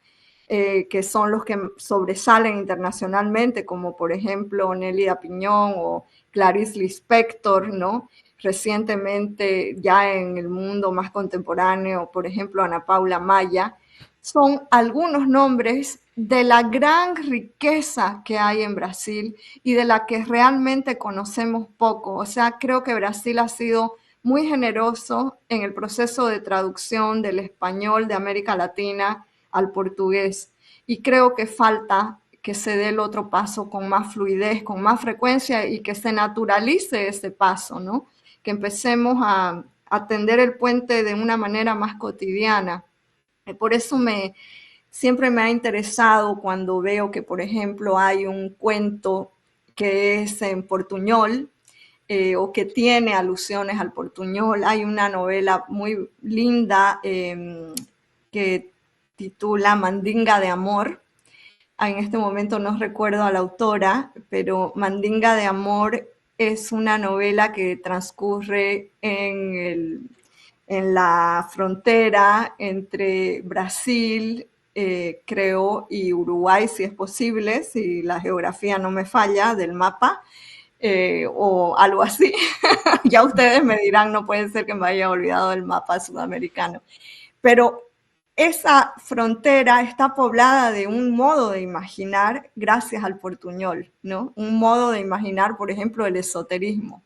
que son los que sobresalen internacionalmente, como por ejemplo Nélida Piñón o Clarice Lispector, ¿no? Recientemente ya en el mundo más contemporáneo, por ejemplo, Ana Paula Maya, son algunos nombres de la gran riqueza que hay en Brasil y de la que realmente conocemos poco. O sea, creo que Brasil ha sido muy generoso en el proceso de traducción del español de América Latina al portugués. Y creo que falta que se dé el otro paso con más fluidez, con más frecuencia y que se naturalice ese paso, ¿no? Que empecemos a atender el puente de una manera más cotidiana. Por eso siempre me ha interesado cuando veo que, por ejemplo, hay un cuento que es en portuñol o que tiene alusiones al portuñol. Hay una novela muy linda que titula Mandinga de Amor, en este momento no recuerdo a la autora, pero Mandinga de Amor es una novela que transcurre en la frontera entre Brasil, creo, y Uruguay, si es posible, si la geografía no me falla del mapa, o algo así. Ya ustedes me dirán, no puede ser que me haya olvidado el mapa sudamericano. Pero esa frontera está poblada de un modo de imaginar gracias al portuñol, ¿no? Un modo de imaginar, por ejemplo, el esoterismo.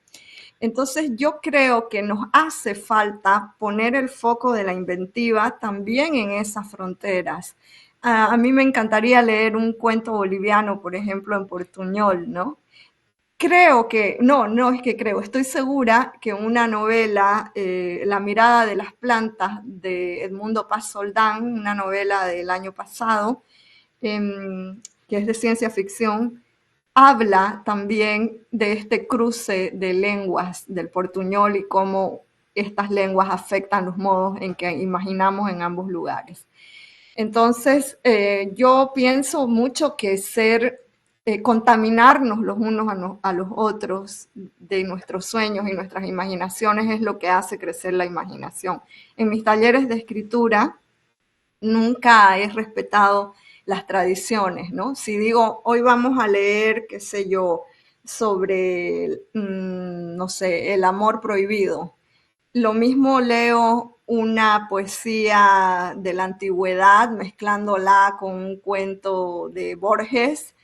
Entonces yo creo que nos hace falta poner el foco de la inventiva también en esas fronteras. A mí me encantaría leer un cuento boliviano, por ejemplo, en portuñol, ¿no? Creo que, no es que creo, estoy segura que una novela, La mirada de las plantas, de Edmundo Paz Soldán, una novela del año pasado, que es de ciencia ficción, habla también de este cruce de lenguas del portuñol y cómo estas lenguas afectan los modos en que imaginamos en ambos lugares. Entonces, yo pienso mucho que contaminarnos los unos a los otros de nuestros sueños y nuestras imaginaciones es lo que hace crecer la imaginación. En mis talleres de escritura nunca he respetado las tradiciones, ¿no? Si digo, hoy vamos a leer, qué sé yo, sobre, no sé, el amor prohibido, lo mismo leo una poesía de la antigüedad mezclándola con un cuento de Borges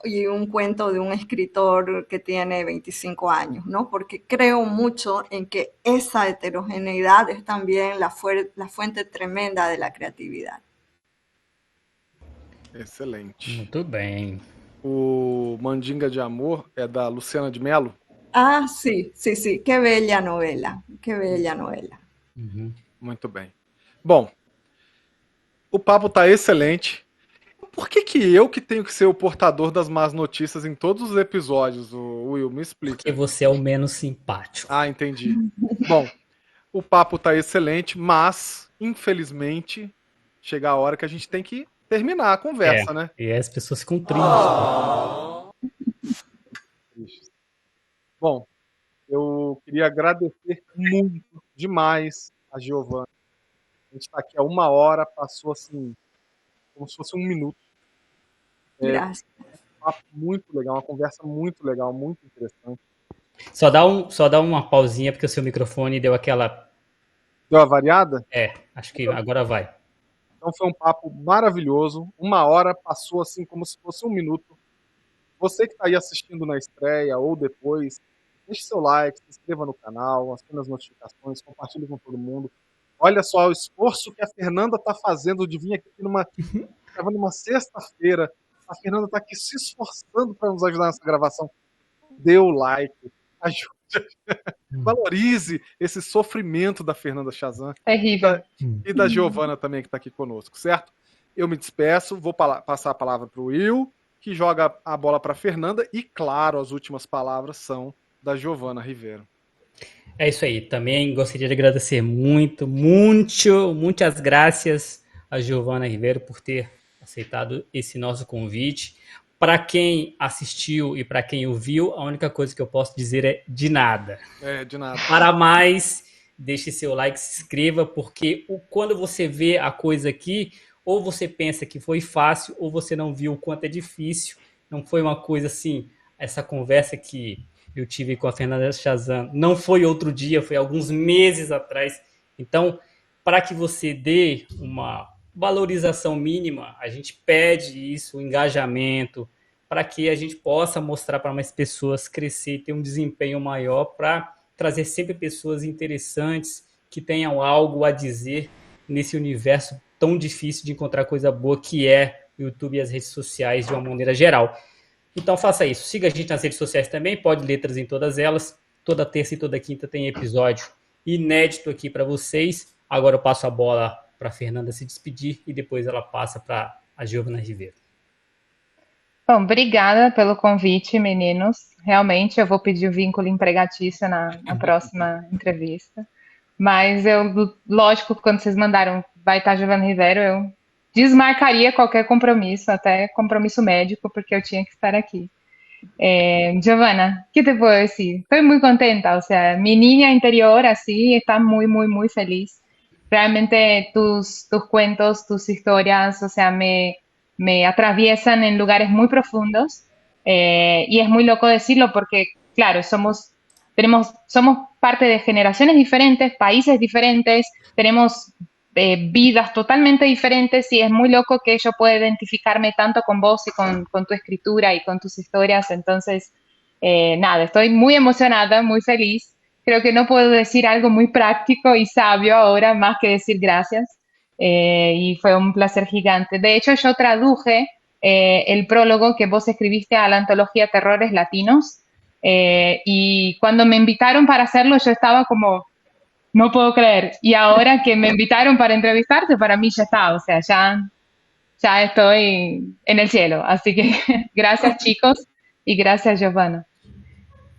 y un cuento de un escritor que tiene 25 años, ¿no? Porque creo mucho en que esa heterogeneidad es también la fuente tremenda de la creatividad. Excelente. Muito bem. O Mandinga de Amor é da Luciana de Mello? Ah, sí. Qué bella novela, qué bella novela. Uhum. Muito bem. Bom, o papo tá excelente. Por que eu que tenho que ser o portador das más notícias em todos os episódios, Will? Me explica. Porque você é o menos simpático. Ah, entendi. Bom, o papo tá excelente, mas, infelizmente, chega a hora que a gente tem que terminar a conversa, né? E as pessoas ficam tristes. Bom, eu queria agradecer muito, demais, a Giovana. A gente está aqui há 1 hora, passou assim, como se fosse 1 minuto. Gracias. Um papo muito legal, uma conversa muito legal, muito interessante. Só dá uma pausinha, porque o seu microfone deu aquela... Deu a variada? Acho que agora vai. Então foi um papo maravilhoso. 1 hora passou assim como se fosse 1 minuto. Você que está aí assistindo na estreia ou depois, deixe seu like, se inscreva no canal, acione as notificações, compartilhe com todo mundo. Olha só o esforço que a Fernanda está fazendo de vir aqui numa sexta-feira. A Fernanda está aqui se esforçando para nos ajudar nessa gravação. Dê o like, ajude, valorize esse sofrimento da Fernanda Chazan. Terrível. E da Giovana também, que está aqui conosco, certo? Eu me despeço, vou passar a palavra para o Will, que joga a bola para a Fernanda, e claro, as últimas palavras são da Giovana Ribeiro. É isso aí. Também gostaria de agradecer muitas graças a Giovana Ribeiro por ter aceitado esse nosso convite. Para quem assistiu e para quem ouviu, a única coisa que eu posso dizer é de nada. De nada. Para mais, deixe seu like, se inscreva, porque quando você vê a coisa aqui, ou você pensa que foi fácil, ou você não viu o quanto é difícil. Não foi uma coisa assim, essa conversa que eu tive com a Fernanda Chazan não foi outro dia, foi alguns meses atrás. Então, para que você dê uma valorização mínima, a gente pede isso, o engajamento, para que a gente possa mostrar para mais pessoas crescer e ter um desempenho maior, para trazer sempre pessoas interessantes que tenham algo a dizer nesse universo tão difícil de encontrar coisa boa que é o YouTube e as redes sociais de uma maneira geral. Então faça isso. Siga a gente nas redes sociais também, pode letras em todas elas. Toda terça e toda quinta tem episódio inédito aqui para vocês. Agora eu passo a bola para a Fernanda se despedir e depois ela passa para a Giovana Ribeiro. Bom, obrigada pelo convite, meninos. Realmente eu vou pedir o vínculo empregatício na próxima entrevista. Mas lógico, quando vocês mandaram vai estar Giovana Ribeiro, eu desmarcaria qualquer compromisso, até compromisso médico, porque eu tinha que estar aqui. Giovanna, ¿qué te puedo decir? Estoy muy contenta, o sea, mi niña interior así está muy, muy, muy feliz. Realmente tus cuentos, tus historias, o sea, me atraviesan en lugares muy profundos y es muy loco decirlo porque, claro, somos parte de generaciones diferentes, países diferentes, tenemos vidas totalmente diferentes y es muy loco que yo pueda identificarme tanto con vos y con tu escritura y con tus historias. Entonces, nada, estoy muy emocionada, muy feliz. Creo que no puedo decir algo muy práctico y sabio ahora más que decir gracias. Y fue un placer gigante. De hecho, yo traduje el prólogo que vos escribiste a la antología Terrores Latinos. Y cuando me invitaron para hacerlo, yo estaba como, no puedo creer. Y ahora que me invitaron para entrevistarte, para mí ya está, o sea, ya estoy en el cielo. Así que gracias chicos y gracias Giovanna.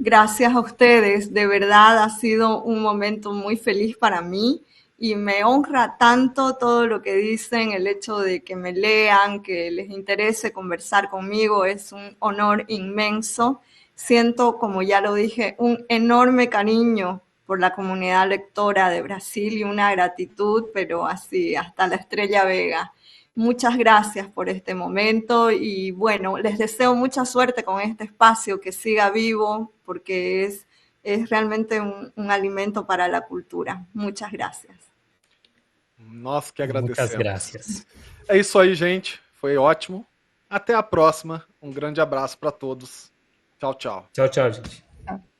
Gracias a ustedes, de verdad ha sido un momento muy feliz para mí y me honra tanto todo lo que dicen, el hecho de que me lean, que les interese conversar conmigo, es un honor inmenso. Siento, como ya lo dije, un enorme cariño por la comunidad lectora de Brasil y una gratitud, pero así, hasta la estrella Vega. Muchas gracias por este momento y bueno, les deseo mucha suerte con este espacio, que siga vivo porque es realmente un alimento para la cultura. Muchas gracias. Nós que agradecemos. Muchas gracias. É isso aí, gente. Foi ótimo. Até a próxima. Um grande abraço para todos. Tchau, tchau. Tchau, tchau, gente. Tchau.